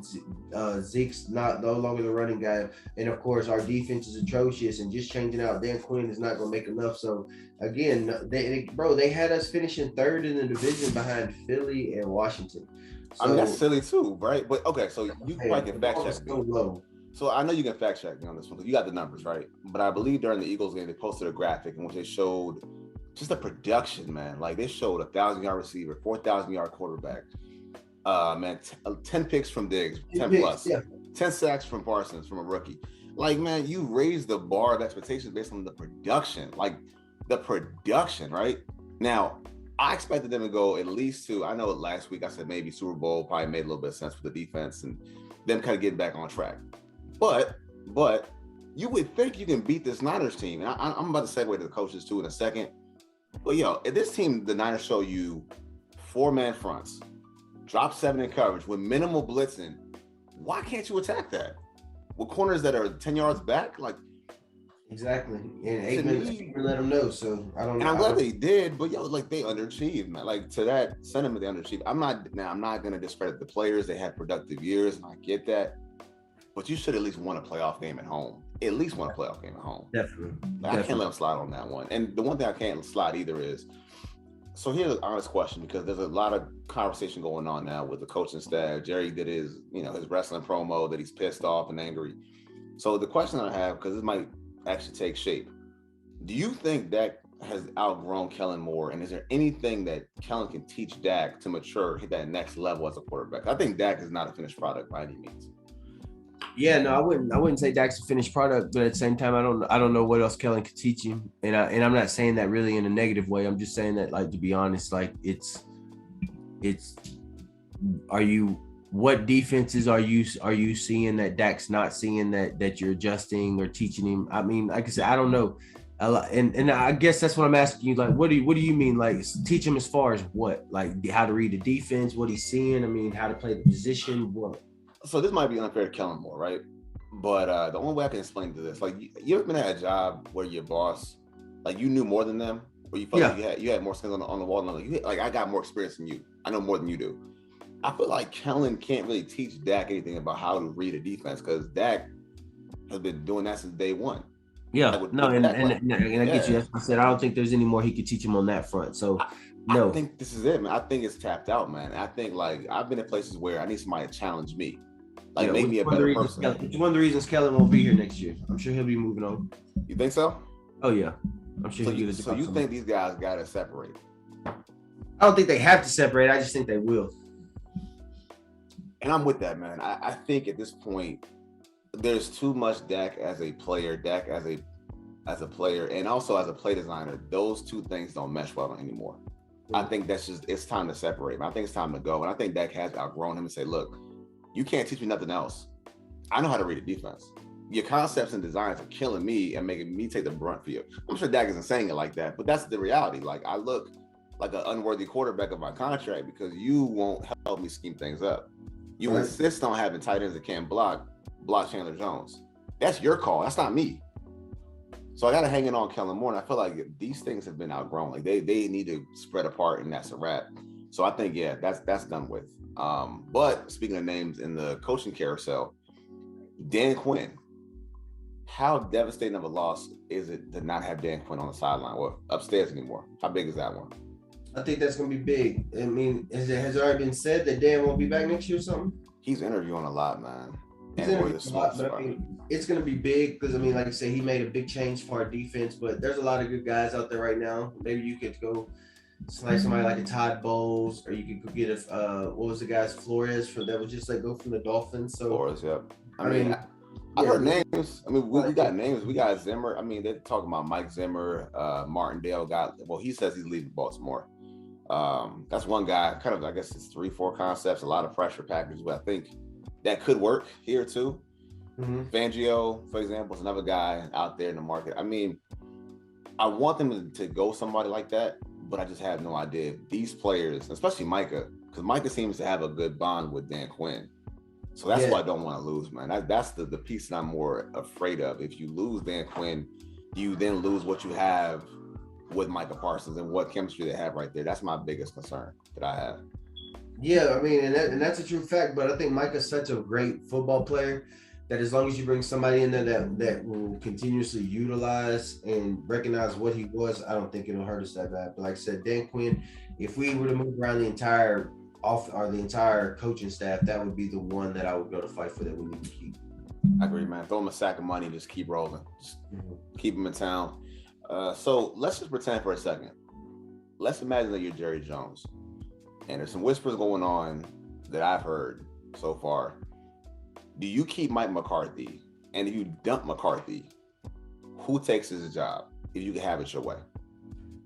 Speaker 2: Zeke's no longer the running guy, and of course our defense is atrocious. And just changing out Dan Quinn is not going to make enough. So again, they had us finishing third in the division behind Philly and Washington. So,
Speaker 1: I mean, that's silly too, right? But okay, so you probably can fact check me.
Speaker 2: So low.
Speaker 1: So I know you can fact check me on this one because you got the numbers, right? But I believe during the Eagles game, they posted a graphic in which they showed just the production, man. Like they showed 1,000-yard receiver, 4,000-yard quarterback, 10 picks from Diggs, 10 plus, yeah. 10 sacks from Parsons from a rookie. Like, man, you raised the bar of expectations based on the production, right? Now, I expected them to go at least to, I know last week I said maybe Super Bowl, probably made a little bit of sense with the defense and them kind of getting back on track. But you would think you can beat this Niners team. And I'm about to segue to the coaches too in a second. But if this team, the Niners show you 4-man fronts, drop 7 in coverage with minimal blitzing, why can't you attack that? With corners that are 10 yards back? Like,
Speaker 2: exactly. And 8 minutes to let them know. So I don't know.
Speaker 1: And I'm glad they did, but they underachieved, man. Like to that sentiment, they underachieved. I'm not gonna discredit the players. They had productive years, and I get that. But you should at least win a playoff game at home. At least win a playoff game at home.
Speaker 2: Definitely.
Speaker 1: I can't let them slide on that one. And the one thing I can't slide either is, so here's an honest question, because there's a lot of conversation going on now with the coaching staff. Jerry did his wrestling promo that he's pissed off and angry. So the question I have, because this might actually take shape, do you think Dak has outgrown Kellen Moore? And is there anything that Kellen can teach Dak to mature, hit that next level as a quarterback? I think Dak is not a finished product by any means.
Speaker 2: Yeah, no, I wouldn't say Dak's a finished product, but at the same time, I don't know what else Kellen could teach him, and I'm not saying that really in a negative way. I'm just saying that, like, to be honest, like what defenses are you seeing that Dak's not seeing that you're adjusting or teaching him? I mean, like I said, I don't know, and I guess that's what I'm asking you. Like, what do you mean? Like, teach him as far as what? Like, how to read the defense, what he's seeing. I mean, how to play the position, what?
Speaker 1: So this might be unfair to Kellen Moore, right? But the only way I can explain to this, like, you ever been at a job where your boss, like, you knew more than them, or you felt like you had more skills on the wall than them? Like, I got more experience than you. I know more than you do. I feel like Kellen can't really teach Dak anything about how to read a defense, because Dak has been doing that since day one.
Speaker 2: Yeah, and I get you. As I said, I don't think there's any more he could teach him on that front. So, no.
Speaker 1: I think this is it, man. I think it's tapped out, man. I think, like, I've been in places where I need somebody to challenge me. Like, make me a better person.
Speaker 2: It's one of the reasons Kellen won't be here next year. I'm sure he'll be moving on.
Speaker 1: You think so?
Speaker 2: Oh, yeah. I'm sure
Speaker 1: So you think these guys got to separate?
Speaker 2: I don't think they have to separate. I just think they will.
Speaker 1: And I'm with that, man. I think at this point, there's too much Dak as a player, as a player, and also as a play designer. Those two things don't mesh well anymore. I think it's time to separate. I think it's time to go. And I think Dak has outgrown him and say, look, you can't teach me nothing else. I know how to read a defense. Your concepts and designs are killing me and making me take the brunt for you. I'm sure Dak isn't saying it like that, but that's the reality. Like, I look like an unworthy quarterback of my contract because you won't help me scheme things up. You insist on having tight ends that can't block Chandler Jones. That's your call. That's not me. So I got to hang it on Kellen Moore. And I feel like these things have been outgrown. Like, they need to spread apart, and that's a wrap. So I think, that's done with. But speaking of names in the coaching carousel, Dan Quinn. How devastating of a loss is it to not have Dan Quinn on the sideline or upstairs anymore? How big is that one?
Speaker 2: I think that's going to be big. I mean, has it already been said that Dan won't be back next year or something?
Speaker 1: He's interviewing a lot, man. and where the spots
Speaker 2: but
Speaker 1: are.
Speaker 2: I mean, it's going to be big because, I mean, like I said, he made a big change for our defense, but there's a lot of good guys out there right now. Maybe you could go select somebody like a Todd Bowles, or you could go get what was the guy's Flores that was just like go from the Dolphins. So
Speaker 1: Flores, yep. I
Speaker 2: mean,
Speaker 1: I heard names. I mean, we got names. We got Zimmer. I mean, they're talking about Mike Zimmer. Martindale he says he's leaving Baltimore. That's one guy, kind of, I guess it's 3-4 concepts, a lot of pressure packages, but I think that could work here too. Mm-hmm. Fangio, for example, is another guy out there in the market. I mean, I want them to go somebody like that, but I just have no idea. These players, especially Micah, because Micah seems to have a good bond with Dan Quinn. So that's what I don't want to lose, man. That's the piece that I'm more afraid of. If you lose Dan Quinn, you then lose what you have with Micah Parsons and what chemistry they have right there. That's my biggest concern that I have.
Speaker 2: Yeah, I mean, and that's a true fact, but I think Micah's such a great football player that as long as you bring somebody in there that will continuously utilize and recognize what he was, I don't think it'll hurt us that bad. But like I said, Dan Quinn, if we were to move around the entire coaching staff, that would be the one that I would go to fight for that we need to keep.
Speaker 1: I agree, man. Throw him a sack of money, just keep rolling. Just keep him in town. So let's just pretend for a second. Let's imagine that you're Jerry Jones. And there's some whispers going on that I've heard so far. Do you keep Mike McCarthy? And if you dump McCarthy, who takes his job if you can have it your way?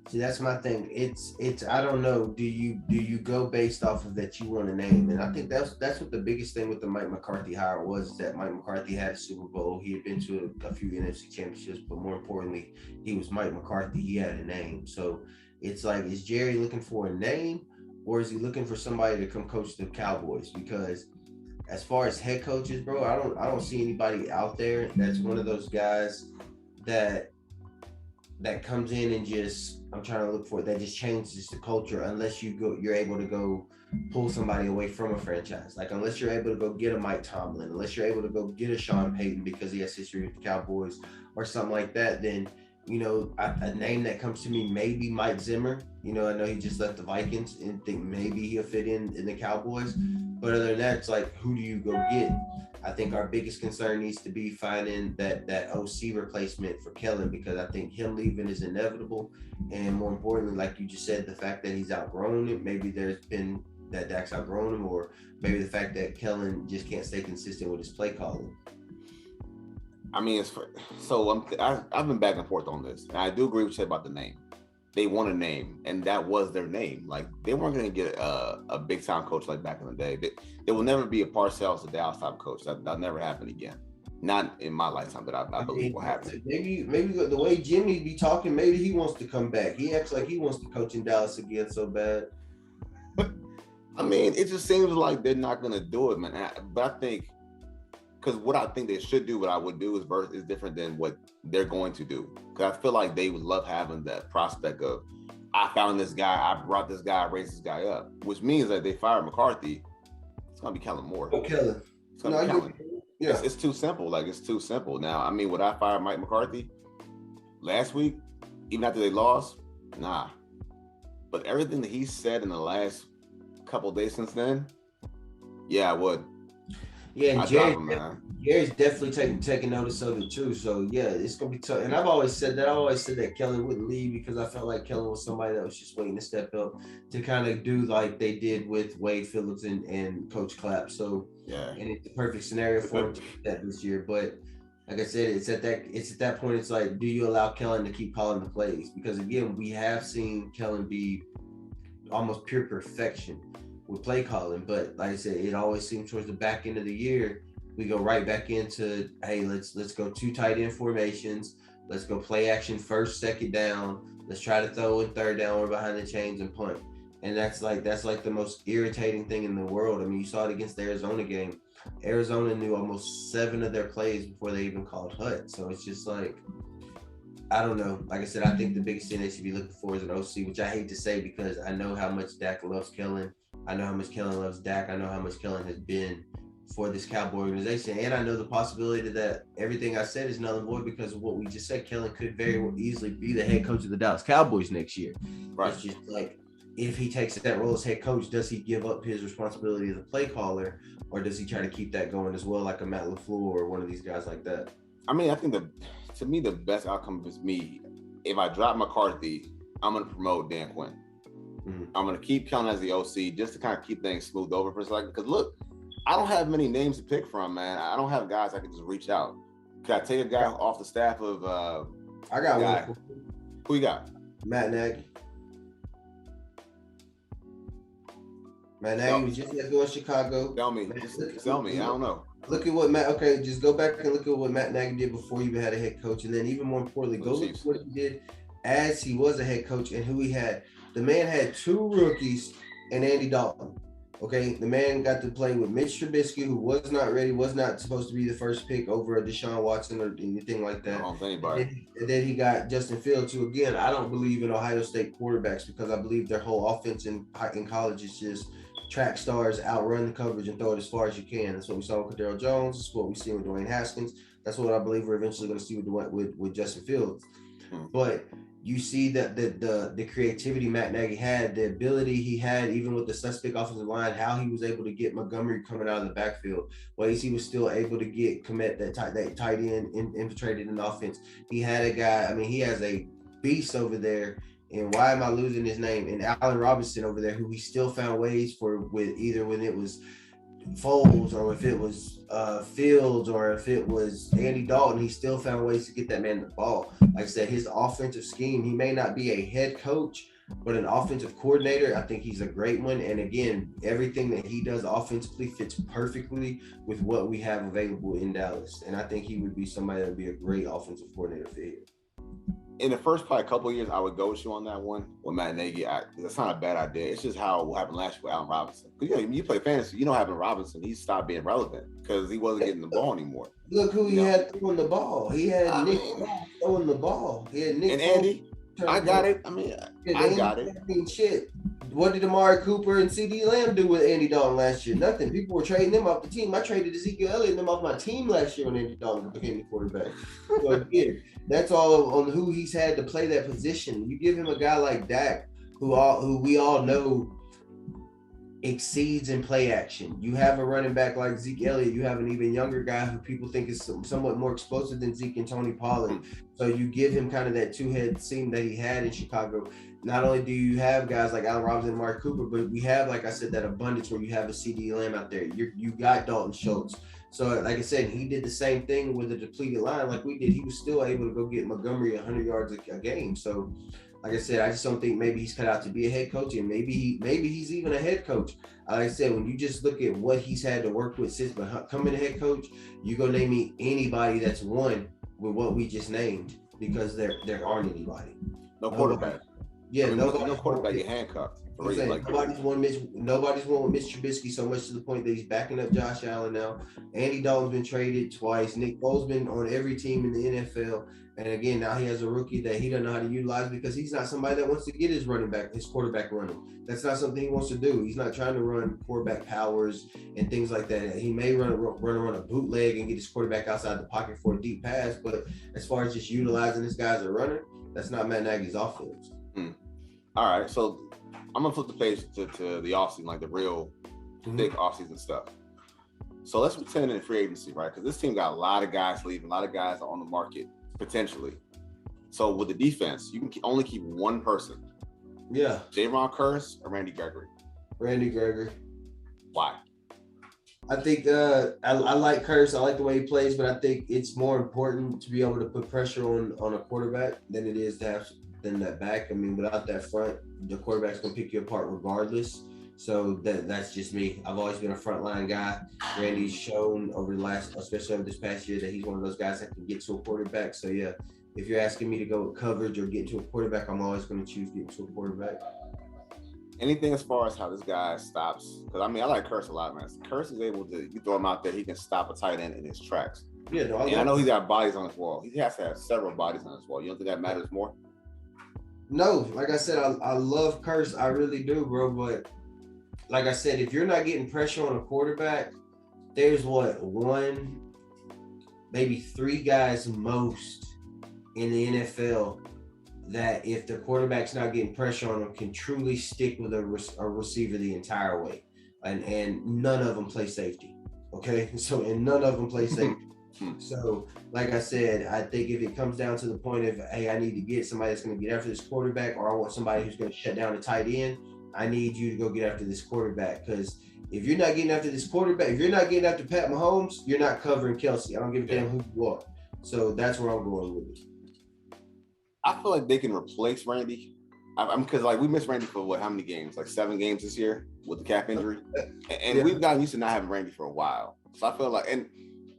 Speaker 2: See, that's my thing. It's I don't know. Do you go based off of that you want to name? And I think that's what the biggest thing with the Mike McCarthy hire was, is that Mike McCarthy had a Super Bowl. He had been to a few NFC championships, but more importantly, he was Mike McCarthy. He had a name. So it's like, is Jerry looking for a name, or is he looking for somebody to come coach the Cowboys? Because as far as head coaches, bro, I don't see anybody out there that's one of those guys that comes in and just, I'm trying to look for it, that just changes the culture, unless you're able to go pull somebody away from a franchise. Like, unless you're able to go get a Mike Tomlin, unless you're able to go get a Sean Payton because he has history with the Cowboys or something like that, then, you know, a name that comes to me, maybe Mike Zimmer. You know, I know he just left the Vikings and think maybe he'll fit in the Cowboys. But other than that, it's like, who do you go get? I think our biggest concern needs to be finding that OC replacement for Kellen, because I think him leaving is inevitable. And more importantly, like you just said, the fact that he's outgrown it. Maybe there's been that Dak's outgrown him, or maybe the fact that Kellen just can't stay consistent with his play calling.
Speaker 1: I mean, I've been back and forth on this, and I do agree with you about the name. They want a name, and that was their name. Like, they weren't going to get a big time coach like back in the day. There will never be a Parcells or Dallas type coach. That'll never happen again. Not in my lifetime that I believe will happen.
Speaker 2: Maybe the way Jimmy be talking, maybe he wants to come back. He acts like he wants to coach in Dallas again so bad.
Speaker 1: I mean, it just seems like they're not going to do it, man. But I think, because what I think they should do, what I would do is different than what they're going to do. Because I feel like they would love having that prospect of, I found this guy, I brought this guy, I raised this guy up, which means that they fire McCarthy, it's going to be Kellen Moore.
Speaker 2: Kellen.
Speaker 1: It's going to be Kellen. Yeah. It's too simple. Like, it's too simple. Now, I mean, would I fire Mike McCarthy last week, even after they lost? Nah. But everything that he said in the last couple of days since then, yeah, I would.
Speaker 2: Yeah, and Jerry's definitely taking notice of it too. So yeah, it's gonna be tough. And I've always said that Kellen wouldn't leave, because I felt like Kellen was somebody that was just waiting to step up to kind of do like they did with Wade Phillips and Coach Clapp. So yeah, and it's the perfect scenario for him to do that this year. But like I said, it's at that point, it's like, do you allow Kellen to keep calling the plays? Because again, we have seen Kellen be almost pure perfection with play calling, but like I said, it always seems towards the back end of the year, we go right back into, hey, let's go 2 tight end formations, let's go play action first, second down, let's try to throw in third down or behind the chains and punt. And that's like the most irritating thing in the world. I mean, you saw it against the Arizona game. Arizona knew almost 7 of their plays before they even called hut. So it's just like, I don't know. Like I said, I think the biggest thing they should be looking for is an OC, which I hate to say, because I know how much Dak loves Kellen. I know how much Kellen loves Dak. I know how much Kellen has been for this Cowboy organization. And I know the possibility that everything I said is null and void because of what we just said. Kellen could very easily be the head coach of the Dallas Cowboys next year. Right. It's just like, if he takes that role as head coach, does he give up his responsibility as a play caller, or does he try to keep that going as well, like a Matt LaFleur or one of these guys like that?
Speaker 1: I mean, I think to me, the best outcome is me. If I drop McCarthy, I'm going to promote Dan Quinn. Mm-hmm. I'm going to keep Kellen as the OC just to kind of keep things smoothed over for a second. Because look, I don't have many names to pick from, man. I don't have guys I can just reach out. Can I take a guy off the staff of
Speaker 2: I got one.
Speaker 1: Who you got?
Speaker 2: Matt Nagy. Matt Nagy was just going to Chicago.
Speaker 1: Tell me. I don't know.
Speaker 2: Look at what just go back and look at what Matt Nagy did before he even had a head coach. And then even more importantly, go look at what he did as he was a head coach and who he had. The man had 2 rookies and Andy Dalton. Okay, the man got to play with Mitch Trubisky, who was not ready, was not supposed to be the first pick over a Deshaun Watson or anything like that. And then he got Justin Fields, who, again, I don't believe in Ohio State quarterbacks because I believe their whole offense in college is just track stars, outrun the coverage, and throw it as far as you can. That's what we saw with Cordero Jones. That's what we see with Dwayne Haskins. That's what I believe we're eventually going to see with Justin Fields. But you see that the creativity Matt Nagy had, the ability he had, even with the suspect offensive line, how he was able to get Montgomery coming out of the backfield, ways he was still able to get Kmet, that tight end infiltrated in the offense. He had a guy, I mean, he has a beast over there. And why am I losing his name? And Allen Robinson over there, who he still found ways with either when it was Foles or if it was Fields or if it was Andy Dalton, he still found ways to get that man the ball. Like I said, his offensive scheme, he may not be a head coach, but an offensive coordinator, I think he's a great one. And again, everything that he does offensively fits perfectly with what we have available in Dallas. And I think he would be somebody that would be a great offensive coordinator for here.
Speaker 1: In the first probably couple of years, I would go with you on that one with Matt Nagy. That's not a bad idea. It's just what happened last year with Allen Robinson. Because you play fantasy, you know, having Robinson, he stopped being relevant because he wasn't getting the ball anymore.
Speaker 2: Look who he had throwing the ball. He had Nick throwing the ball. He had Nick
Speaker 1: and Andy. I got it. I mean, I got it.
Speaker 2: Shit. What did Amari Cooper and CD Lamb do with Andy Dalton last year? Nothing. People were trading them off the team. I traded Ezekiel Elliott and them off my team last year when Andy Dalton became the quarterback. So again, that's all on who he's had to play that position. You give him a guy like Dak, who we all know exceeds in play action. You have a running back like Zeke Elliott. You have an even younger guy who people think is somewhat more explosive than Zeke and Tony Pollard. So you give him kind of that 2-head seam that he had in Chicago. Not only do you have guys like Allen Robinson and Amari Cooper, but we have, like I said, that abundance where you have a CD Lamb out there. You got Dalton Schultz. So like I said, he did the same thing with a depleted line like we did. He was still able to go get Montgomery 100 yards a game. So like I said, I just don't think maybe he's cut out to be a head coach, and maybe he's even a head coach. Like I said, when you just look at what he's had to work with since becoming a head coach, you go name me anybody that's won with what we just named, because there aren't anybody.
Speaker 1: No quarterback.
Speaker 2: Yeah,
Speaker 1: no quarterback. You're handcuffed.
Speaker 2: Nobody's won with Mitch Trubisky so much to the point that he's backing up Josh Allen now. Andy Dalton's been traded twice. Nick Foles been on every team in the NFL. And again, now he has a rookie that he doesn't know how to utilize because he's not somebody that wants to get his quarterback running. That's not something he wants to do. He's not trying to run quarterback powers and things like that. He may run a bootleg and get his quarterback outside the pocket for a deep pass, but as far as just utilizing this guy as a runner, that's not Matt Nagy's offense.
Speaker 1: All right, so I'm gonna flip the page to the offseason, like the real thick offseason stuff. So let's pretend in free agency, right? Because this team got a lot of guys leaving, a lot of guys on the market potentially. So with the defense, you can only keep one person.
Speaker 2: Yeah.
Speaker 1: Jaron Kearse or Randy Gregory?
Speaker 2: Randy Gregory.
Speaker 1: Why?
Speaker 2: I think I like Kearse. I like the way he plays, but I think it's more important to be able to put pressure on a quarterback than it is to have that back. I mean, without that front, the quarterback's gonna pick you apart regardless. So that's just me. I've always been a frontline guy. Randy's shown over the last, especially over this past year, that he's one of those guys that can get to a quarterback. So yeah, if you're asking me to go with coverage or get to a quarterback, I'm always going to choose getting to a quarterback.
Speaker 1: Anything as far as how this guy stops? Because I mean, I like Kearse a lot, man. Kearse is able to, you throw him out there, he can stop a tight end in his tracks.
Speaker 2: Yeah, no,
Speaker 1: I know he's got bodies on his wall. He has to have several bodies on his wall. You don't think that matters more?
Speaker 2: No, like I said, I love Kearse. I really do, bro. But like I said, if you're not getting pressure on a quarterback, there's one, maybe three guys most in the NFL that if the quarterback's not getting pressure on him, can truly stick with a receiver the entire way. And none of them play safety. Okay, so and none of them play safety. So, like I said, I think if it comes down to the point of, hey, I need to get somebody that's going to get after this quarterback, or I want somebody who's going to shut down the tight end, I need you to go get after this quarterback. Because if you're not getting after this quarterback, if you're not getting after Pat Mahomes, you're not covering Kelsey. I don't give a damn who you are. So that's where I'm going with it.
Speaker 1: I feel like they can replace Randy. I'm because like we missed Randy for how many games? Like 7 games this year with the calf injury, and we've gotten used to not having Randy for a while. So I feel like, and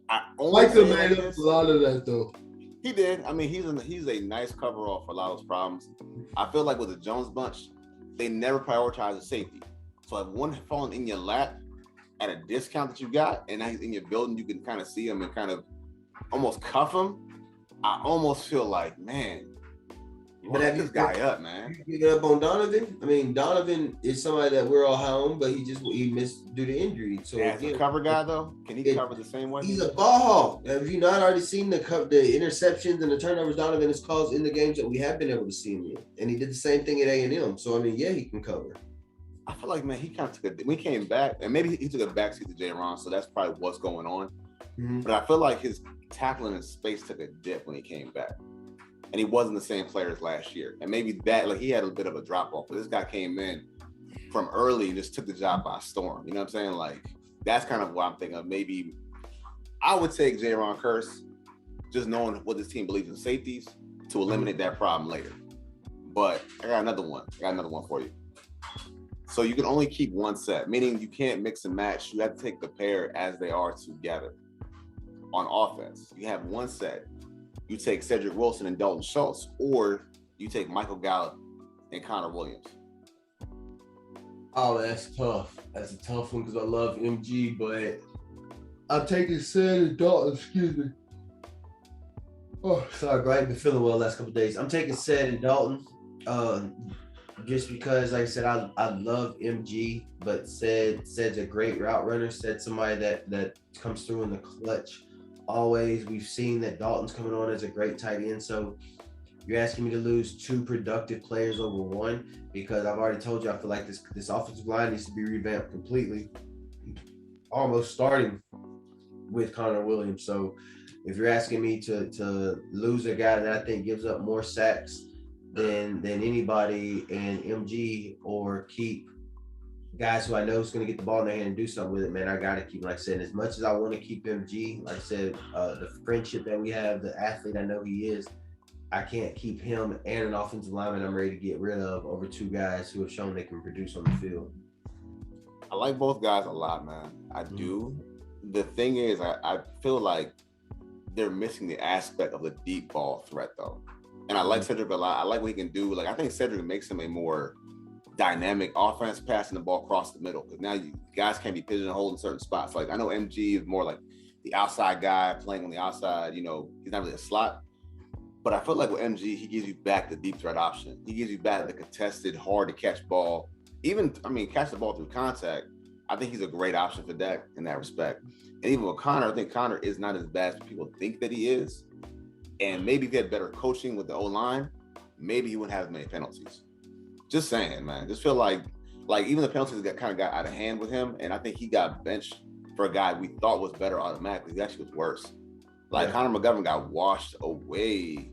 Speaker 1: I only
Speaker 3: Michael made up a lot of that though.
Speaker 1: He did. I mean, he's a nice cover off for a lot of those problems. I feel like with the Jones bunch, they never prioritize the safety. So if one falling in your lap at a discount that you got, and now he's in your building, you can kind of see him and kind of almost cuff him. I almost feel like, man, but have this guy up, man.
Speaker 2: You get up on Donovan. I mean, Donovan is somebody that we're all high on, but he missed due to injury. So
Speaker 1: as a cover guy, though, can he cover the same way?
Speaker 2: He's a ball hawk. Have you not already seen the interceptions and the turnovers Donovan has caused in the games that we have been able to see him in? And he did the same thing at A&M. So I mean, yeah, he can cover.
Speaker 1: I feel like, man, he kind of took when he came back, and maybe he took a backseat to J-Ron, so that's probably what's going on. Mm-hmm. But I feel like his tackling in space took a dip when he came back. And he wasn't the same player as last year. And maybe that, like, he had a bit of a drop off. But this guy came in from early and just took the job by storm. You know what I'm saying? Like, that's kind of what I'm thinking of. Maybe I would take J-Ron Curse, just knowing what this team believes in safeties, to eliminate that problem later. But I got another one. For you. So you can only keep one set, meaning you can't mix and match. You have to take the pair as they are together. On offense, you have one set. You take Cedric Wilson and Dalton Schultz, or you take Michael Gallup and Conor Williams.
Speaker 2: Oh, that's tough. That's a tough one because I love MG, but I'm taking Ced and Dalton. Excuse me. Oh, sorry, bro. I ain't been feeling well the last couple of days. I'm taking Ced and Dalton, just because, like I said, I love MG, but Ced's a great route runner. Ced's somebody that comes through in the clutch. Always, we've seen that Dalton's coming on as a great tight end. So you're asking me to lose 2 productive players over 1, because I've already told you I feel like this offensive line needs to be revamped completely, almost starting with Conor Williams. So if you're asking me to lose a guy that I think gives up more sacks than anybody in MG, or keep guys who I know is going to get the ball in their hand and do something with it, man, I got to keep, like I said, as much as I want to keep MG, like I said, the friendship that we have, the athlete I know he is, I can't keep him and an offensive lineman I'm ready to get rid of over 2 guys who have shown they can produce on the field.
Speaker 1: I like both guys a lot, man. I do. The thing is, I feel like they're missing the aspect of the deep ball threat, though. And I like Cedric a lot. I like what he can do. Like, I think Cedric makes him a more dynamic offense, passing the ball across the middle, because now you guys can't be pigeonholed in certain spots. Like, I know MG is more like the outside guy playing on the outside. You know, he's not really a slot, but I feel like with MG, he gives you back the deep threat option. He gives you back the contested, hard to catch ball. Even, I mean, catch the ball through contact. I think he's a great option for Dak in that respect. And even with Conor, I think Conor is not as bad as people think that he is. And maybe if he had better coaching with the O-line, maybe he wouldn't have as many penalties. Just saying, man. Just feel like even the penalties got out of hand with him, and I think he got benched for a guy we thought was better automatically. He actually was worse. Like, Connor McGovern got washed away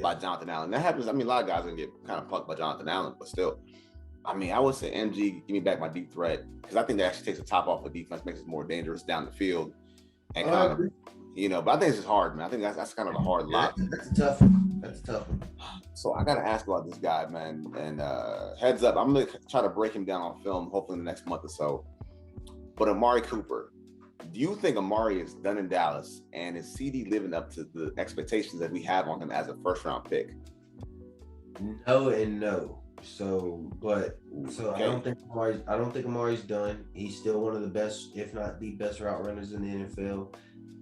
Speaker 1: by Jonathan Allen. That happens. I mean, a lot of guys are gonna get kind of punked by Jonathan Allen, but still, I mean, I would say MG, give me back my deep threat, because I think that actually takes the top off the defense, makes it more dangerous down the field, and kind of, you know. But I think it's just hard, man. I think that's kind of a hard lot.
Speaker 2: That's a tough one.
Speaker 1: So I got to ask about this guy, man. And heads up, I'm going to try to break him down on film, hopefully in the next month or so. But Amari Cooper, do you think Amari is done in Dallas? And is CD living up to the expectations that we have on him as a first-round pick?
Speaker 2: No and no. Okay. I don't think Amari's done. He's still one of the best, if not the best route runners in the NFL.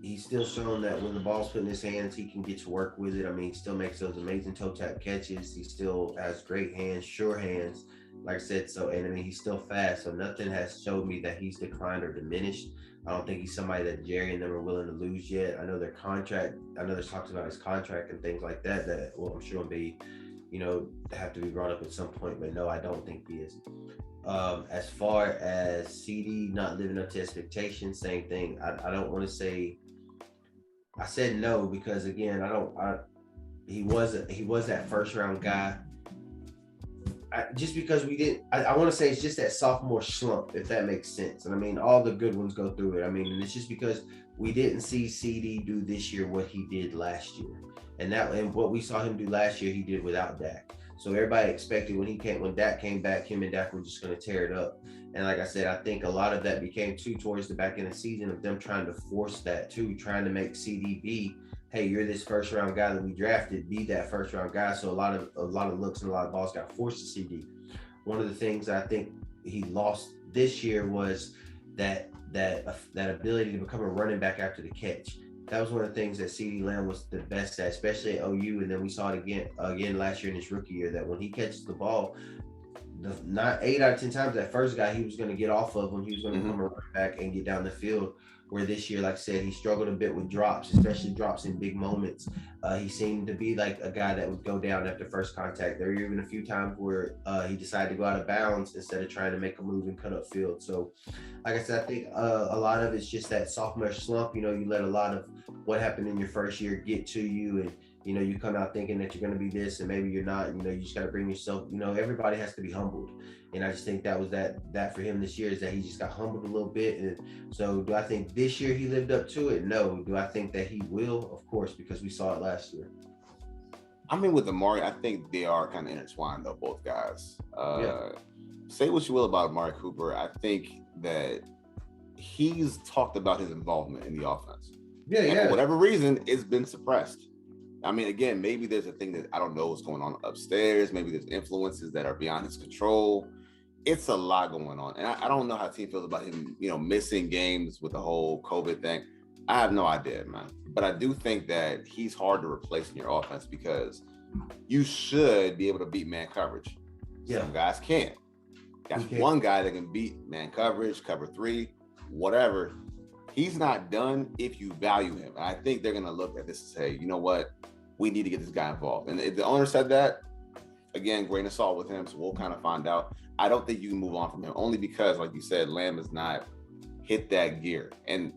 Speaker 2: He's still shown that when the ball's put in his hands, he can get to work with it. I mean, he still makes those amazing toe tap catches. He still has great hands, sure hands, like I said. So, and I mean, he's still fast. So nothing has showed me that he's declined or diminished. I don't think he's somebody that Jerry and them are willing to lose yet. I know there's talks about his contract and things like that, well, I'm sure will be have to be brought up at some point. But no, I don't think he is. As far as CD not living up to expectations, same thing. I don't want to say. I said no because again, he was that first round guy. Just because we didn't, I want to say it's just that sophomore slump, if that makes sense. And I mean, all the good ones go through it. I mean, and it's just because we didn't see CD do this year what he did last year, and what we saw him do last year, he did without Dak. So everybody expected when Dak came back, him and Dak were just going to tear it up. And like I said, I think a lot of that became too towards the back end of the season of them trying to force that too, trying to make CD be, hey, you're this first round guy that we drafted, be that first round guy. So a lot of looks and a lot of balls got forced to CD. One of the things I think he lost this year was that ability to become a running back after the catch. That was one of the things that CD Lamb was the best at, especially at OU. And then we saw it again last year in his rookie year, that when he catches the ball, not 8 out of 10 times that first guy he was going to get off of him, he was going to become a running back and get down the field. Where this year, like I said, he struggled a bit with drops, especially drops in big moments. He seemed to be like a guy that would go down after first contact. There were even a few times where he decided to go out of bounds instead of trying to make a move and cut up field. So, like I said, I think a lot of it's just that sophomore slump. You let a lot of what happened in your first year get to you, and you come out thinking that you're going to be this, and maybe you're not. You just got to bring yourself. Everybody has to be humbled. And I just think that was that for him this year, is that he just got humbled a little bit. And so do I think this year he lived up to it? No. Do I think that he will? Of course, because we saw it last year.
Speaker 1: I mean, with Amari, I think they are kind of intertwined though, both guys. Say what you will about Amari Cooper. I think that he's talked about his involvement in the offense. And for whatever reason, it's been suppressed. I mean, again, maybe there's a thing that I don't know what's going on upstairs. Maybe there's influences that are beyond his control. It's a lot going on. And I don't know how the team feels about him, missing games with the whole COVID thing. I have no idea, man. But I do think that he's hard to replace in your offense because you should be able to beat man coverage. Some guys can't. That's one guy that can beat man coverage, cover 3, whatever. He's not done if you value him. And I think they're going to look at this and say, you know what? We need to get this guy involved. And if the owner said that, again, grain of salt with him. So we'll kind of find out. I don't think you can move on from him only because, like you said, Lamb has not hit that gear. And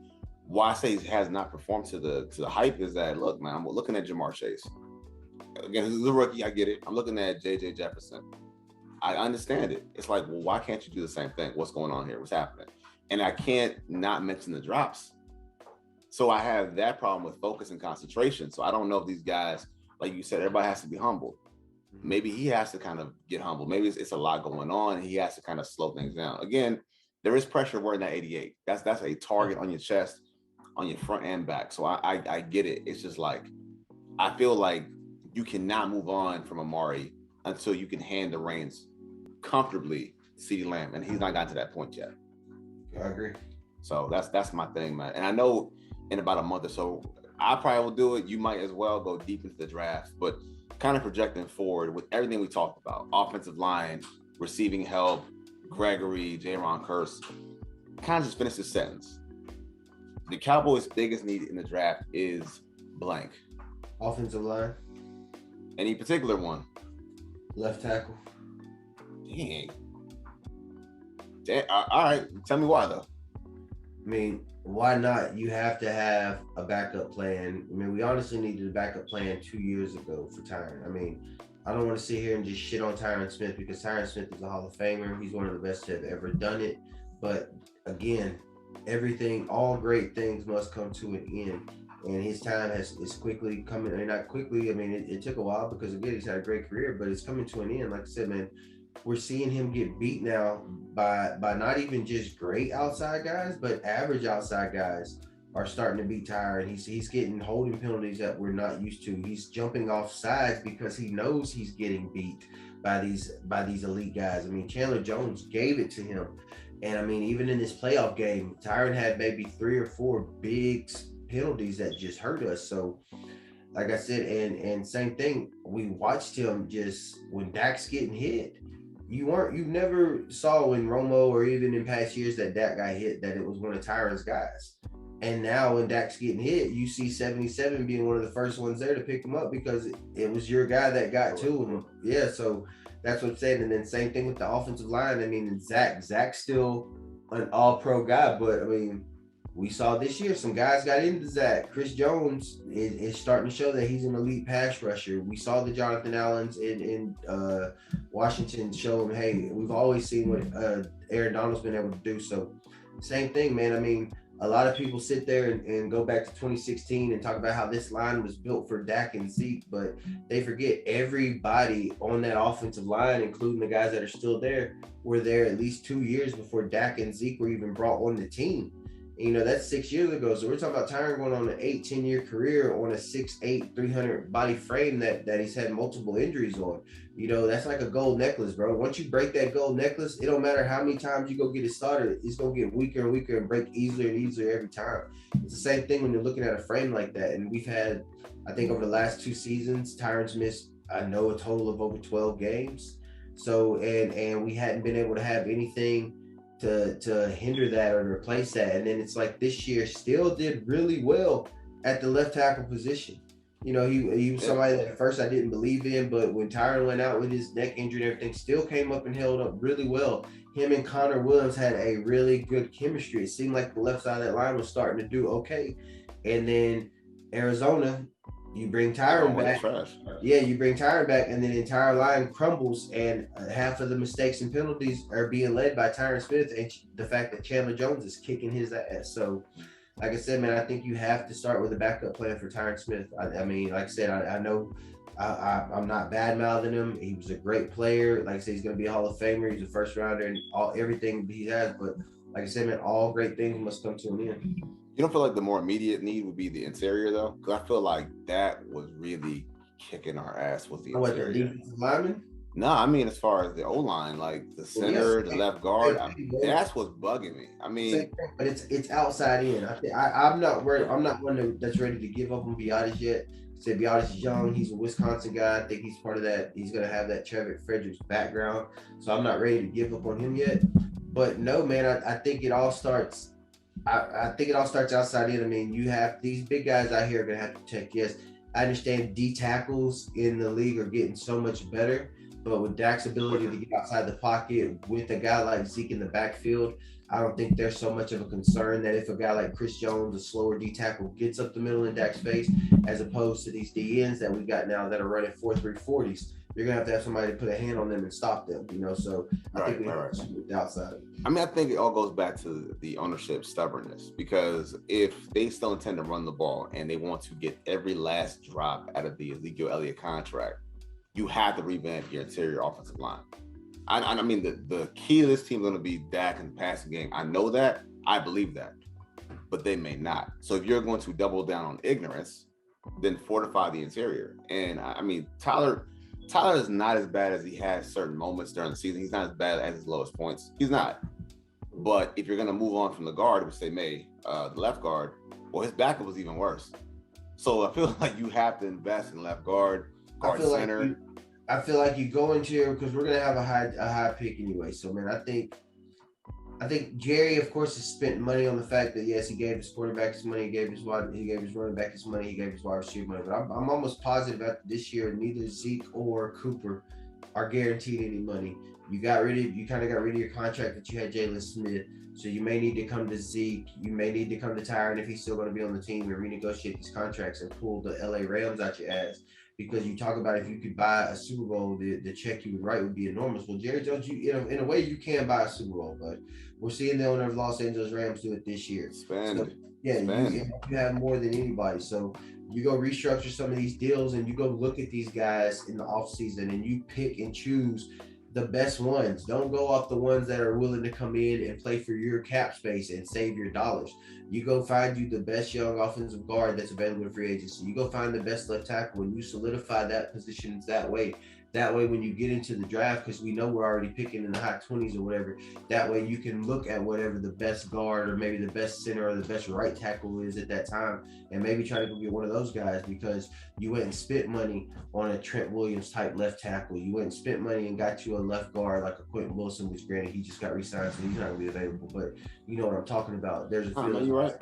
Speaker 1: why I say he has not performed to the hype is that, look, man, I'm looking at Jamar Chase. Again, he's a rookie. I get it. I'm looking at JJ Jefferson. I understand it. It's like, well, why can't you do the same thing? What's going on here? What's happening? And I can't not mention the drops. So I have that problem with focus and concentration. So I don't know if these guys, like you said, everybody has to be humble. Maybe he has to kind of get humble. Maybe it's a lot going on and he has to kind of slow things down. Again, there is pressure wearing that 88. That's a target on your chest, on your front and back. So I get it. It's just like, I feel like you cannot move on from Amari until you can hand the reins comfortably to CeeDee Lamb. And he's not gotten to that point yet.
Speaker 2: I agree.
Speaker 1: So that's my thing, man. And I know in about a month or so, I probably will do it. You might as well go deep into the draft, but kind of projecting forward with everything we talked about, offensive line, receiving help, Gregory, Jaron Kearse, kind of just finish this sentence. The Cowboys' biggest need in the draft is blank.
Speaker 2: Offensive line.
Speaker 1: Any particular one?
Speaker 2: Left tackle.
Speaker 1: Dang. All right. Tell me why, though.
Speaker 2: I mean, why not? You have to have a backup plan. I mean, we honestly needed a backup plan 2 years ago for Tyron. I mean, I don't want to sit here and just shit on Tyron Smith because Tyron Smith is a Hall of Famer. He's one of the best to have ever done it. But again, all great things must come to an end. And his time is quickly coming, and not quickly. I mean, it took a while because, again, he's had a great career, but it's coming to an end. Like I said, man, we're seeing him get beat now by not even just great outside guys, but average outside guys are starting to beat Tyron. He's getting holding penalties that we're not used to. He's jumping off sides because he knows he's getting beat by these elite guys. I mean, Chandler Jones gave it to him. And I mean, even in this playoff game, Tyron had maybe 3 or 4 big penalties that just hurt us. So like I said, and same thing, we watched him just when Dak's getting hit. You never saw in Romo or even in past years that Dak got hit, that it was one of Tyron's guys. And now when Dak's getting hit, you see 77 being one of the first ones there to pick him up because it was your guy that got to him. Yeah, so that's what I'm saying. And then same thing with the offensive line. I mean, Zach's still an all-pro guy, but I mean, we saw this year some guys got into Zach. Chris Jones is starting to show that he's an elite pass rusher. We saw the Jonathan Allens in Washington show him, hey, we've always seen what Aaron Donald's been able to do. So same thing, man. I mean, a lot of people sit there and go back to 2016 and talk about how this line was built for Dak and Zeke, but they forget everybody on that offensive line, including the guys that are still there, were there at least 2 years before Dak and Zeke were even brought on the team. You know, that's 6 years ago. So we're talking about Tyron going on an 10-year career on a 6'8", 300 body frame that he's had multiple injuries on. You know, that's like a gold necklace, bro. Once you break that gold necklace, it don't matter how many times you go get it started. It's going to get weaker and weaker and break easier and easier every time. It's the same thing when you're looking at a frame like that. And we've had, I think over the last 2 seasons, Tyron's missed, I know, a total of over 12 games. So, and we hadn't been able to have anything to hinder that or replace that. And then it's like this year still did really well at the left tackle position. You know, he was somebody that at first I didn't believe in, but when Tyron went out with his neck injury and everything, still came up and held up really well. Him and Conor Williams had a really good chemistry. It seemed like the left side of that line was starting to do okay. And then Arizona, you bring Tyron back. Yeah, you bring Tyron back, and then the entire line crumbles, and half of the mistakes and penalties are being led by Tyron Smith and the fact that Chandler Jones is kicking his ass. So, like I said, man, I think you have to start with a backup plan for Tyron Smith. I mean, like I said, I know I'm not bad-mouthing him. He was a great player. Like I said, he's going to be a Hall of Famer. He's a first-rounder and everything he has. But like I said, man, all great things must come to an end.
Speaker 1: You don't feel like the more immediate need would be the interior, though? Because I feel like that was really kicking our ass with the interior.
Speaker 2: The defensive lineman?
Speaker 1: No, I mean, as far as the O-line, like the center, the left guard, that's what's bugging me. I mean,
Speaker 2: but it's outside in. I'm not worried. I'm not one that's ready to give up on Biadasz yet. Said Biadasz is young. He's a Wisconsin guy. I think he's part of that. He's going to have that Trevor Fredericks background. So I'm not ready to give up on him yet. But no, man, I think it all starts. I think it all starts outside in. I mean, you have these big guys out here are going to have to protect. Yes, I understand D tackles in the league are getting so much better, but with Dak's ability to get outside the pocket with a guy like Zeke in the backfield, I don't think there's so much of a concern that if a guy like Chris Jones, a slower D tackle, gets up the middle in Dak's face, as opposed to these D ends that we got now that are running 4.3 40s. You're gonna have to have somebody to put a hand on them and stop them, you know. So I think we have to shoot the outside.
Speaker 1: I mean, I think it all goes back to the ownership stubbornness, because if they still intend to run the ball and they want to get every last drop out of the Ezekiel Elliott contract, you have to revamp your interior offensive line. I mean, the key to this team is going to be Dak in the passing game. I know that. I believe that. But they may not. So if you're going to double down on ignorance, then fortify the interior. And I mean, Tyler is not as bad as he has certain moments during the season. He's not as bad as his lowest points. He's not. But if you're going to move on from the guard, which they may, the left guard, well, his backup was even worse. So I feel like you have to invest in left guard center.
Speaker 2: I feel like you go into here because we're going to have a high pick anyway. So, man, I think Jerry, of course, has spent money on the fact that, yes, he gave his quarterback his money, he gave his running back his money, he gave his wide receiver money. But I'm almost positive after this year, neither Zeke or Cooper are guaranteed any money. You kind of got rid of your contract that you had Jalen Smith. So you may need to come to Zeke. You may need to come to Tyron if he's still going to be on the team and renegotiate these contracts and pull the LA Rams out your ass. Because you talk about if you could buy a Super Bowl, the check you would write would be enormous. Well, Jerry Jones, in a way, you can buy a Super Bowl, but we're seeing the owner of Los Angeles Rams do it this year. You have more than anybody. So you go restructure some of these deals and you go look at these guys in the offseason and you pick and choose the best ones. Don't go off the ones that are willing to come in and play for your cap space and save your dollars. You go find you the best young offensive guard that's available in free agency. You go find the best left tackle and you solidify that position that way. That way, when you get into the draft, because we know we're already picking in the high 20s or whatever, that way you can look at whatever the best guard or maybe the best center or the best right tackle is at that time and maybe try to go get one of those guys because you went and spent money on a Trent Williams type left tackle. You went and spent money and got you a left guard like a Quinn Wilson, which granted he just got re-signed, so he's not going to be available. But you know what I'm talking about. There's a few.
Speaker 1: You're right.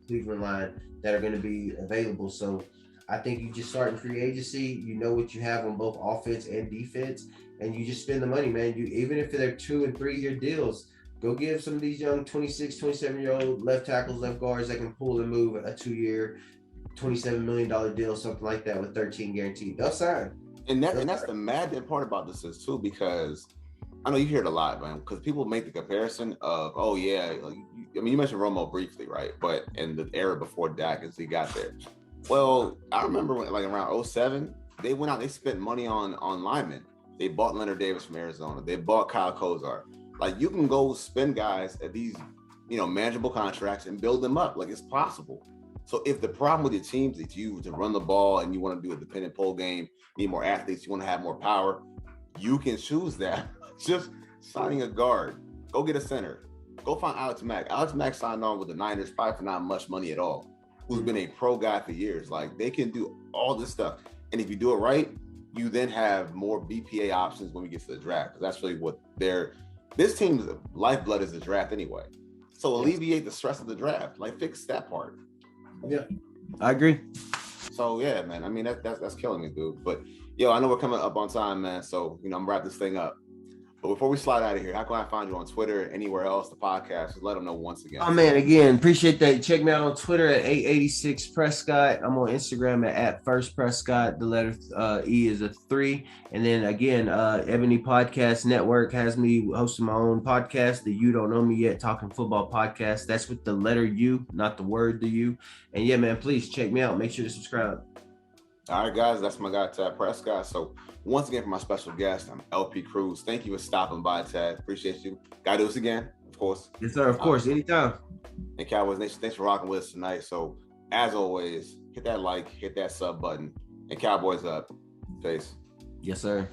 Speaker 2: Cleveland line that are going to be available. So I think you just start in free agency. You know what you have on both offense and defense, and you just spend the money, man. You even if they're 2 and 3 year deals, go give some of these young 26, 27-year-old left tackles, left guards that can pull and move a 2-year, $27 million deal, something like that with 13 guaranteed. They'll sign.
Speaker 1: And that's the mad part about this is too, because I know you hear it a lot, man, because people make the comparison of, oh yeah, I mean, you mentioned Romo briefly, right? But in the era before Dak as he got there. Well, I remember when, like around 2007, they went out, they spent money on linemen. They bought Leonard Davis from Arizona. They bought Kyle Kozar. Like, you can go spend guys at these, manageable contracts and build them up. Like, it's possible. So if the problem with your teams is you to run the ball and you want to do a dependent pull game, need more athletes, you want to have more power, you can choose that. Just signing a guard. Go get a center. Go find Alex Mack. Alex Mack signed on with the Niners probably for not much money at all, who's been a pro guy for years. Like, they can do all this stuff. And if you do it right, you then have more BPA options when we get to the draft. Because that's really what this team's lifeblood is the draft anyway. So alleviate the stress of the draft. Like, fix that part.
Speaker 2: Yeah, I agree.
Speaker 1: So yeah, man. I mean, that's killing me, dude. But yo, I know we're coming up on time, man. So I'm gonna wrap this thing up. But before we slide out of here, how can I find you on Twitter, anywhere else, the podcast? Just let them know once again.
Speaker 2: Oh, man, again, appreciate that. Check me out on Twitter at 886 Prescott. I'm on Instagram at First Prescott. The letter E is a 3. And then, again, Ebony Podcast Network has me hosting my own podcast, the You Don't Know Me Yet Talking Football Podcast. That's with the letter U, not the word, the U. And, yeah, man, please check me out. Make sure to subscribe.
Speaker 1: All right, guys, that's my guy, Tad Prescott. So once again, for my special guest, I'm LP Cruz. Thank you for stopping by, Tad. Appreciate you. Gotta do this again, of course.
Speaker 2: Yes, sir. Of course, anytime.
Speaker 1: And Cowboys Nation, thanks for rocking with us tonight. So as always, hit that like, hit that sub button, and Cowboys up. Peace.
Speaker 2: Yes, sir.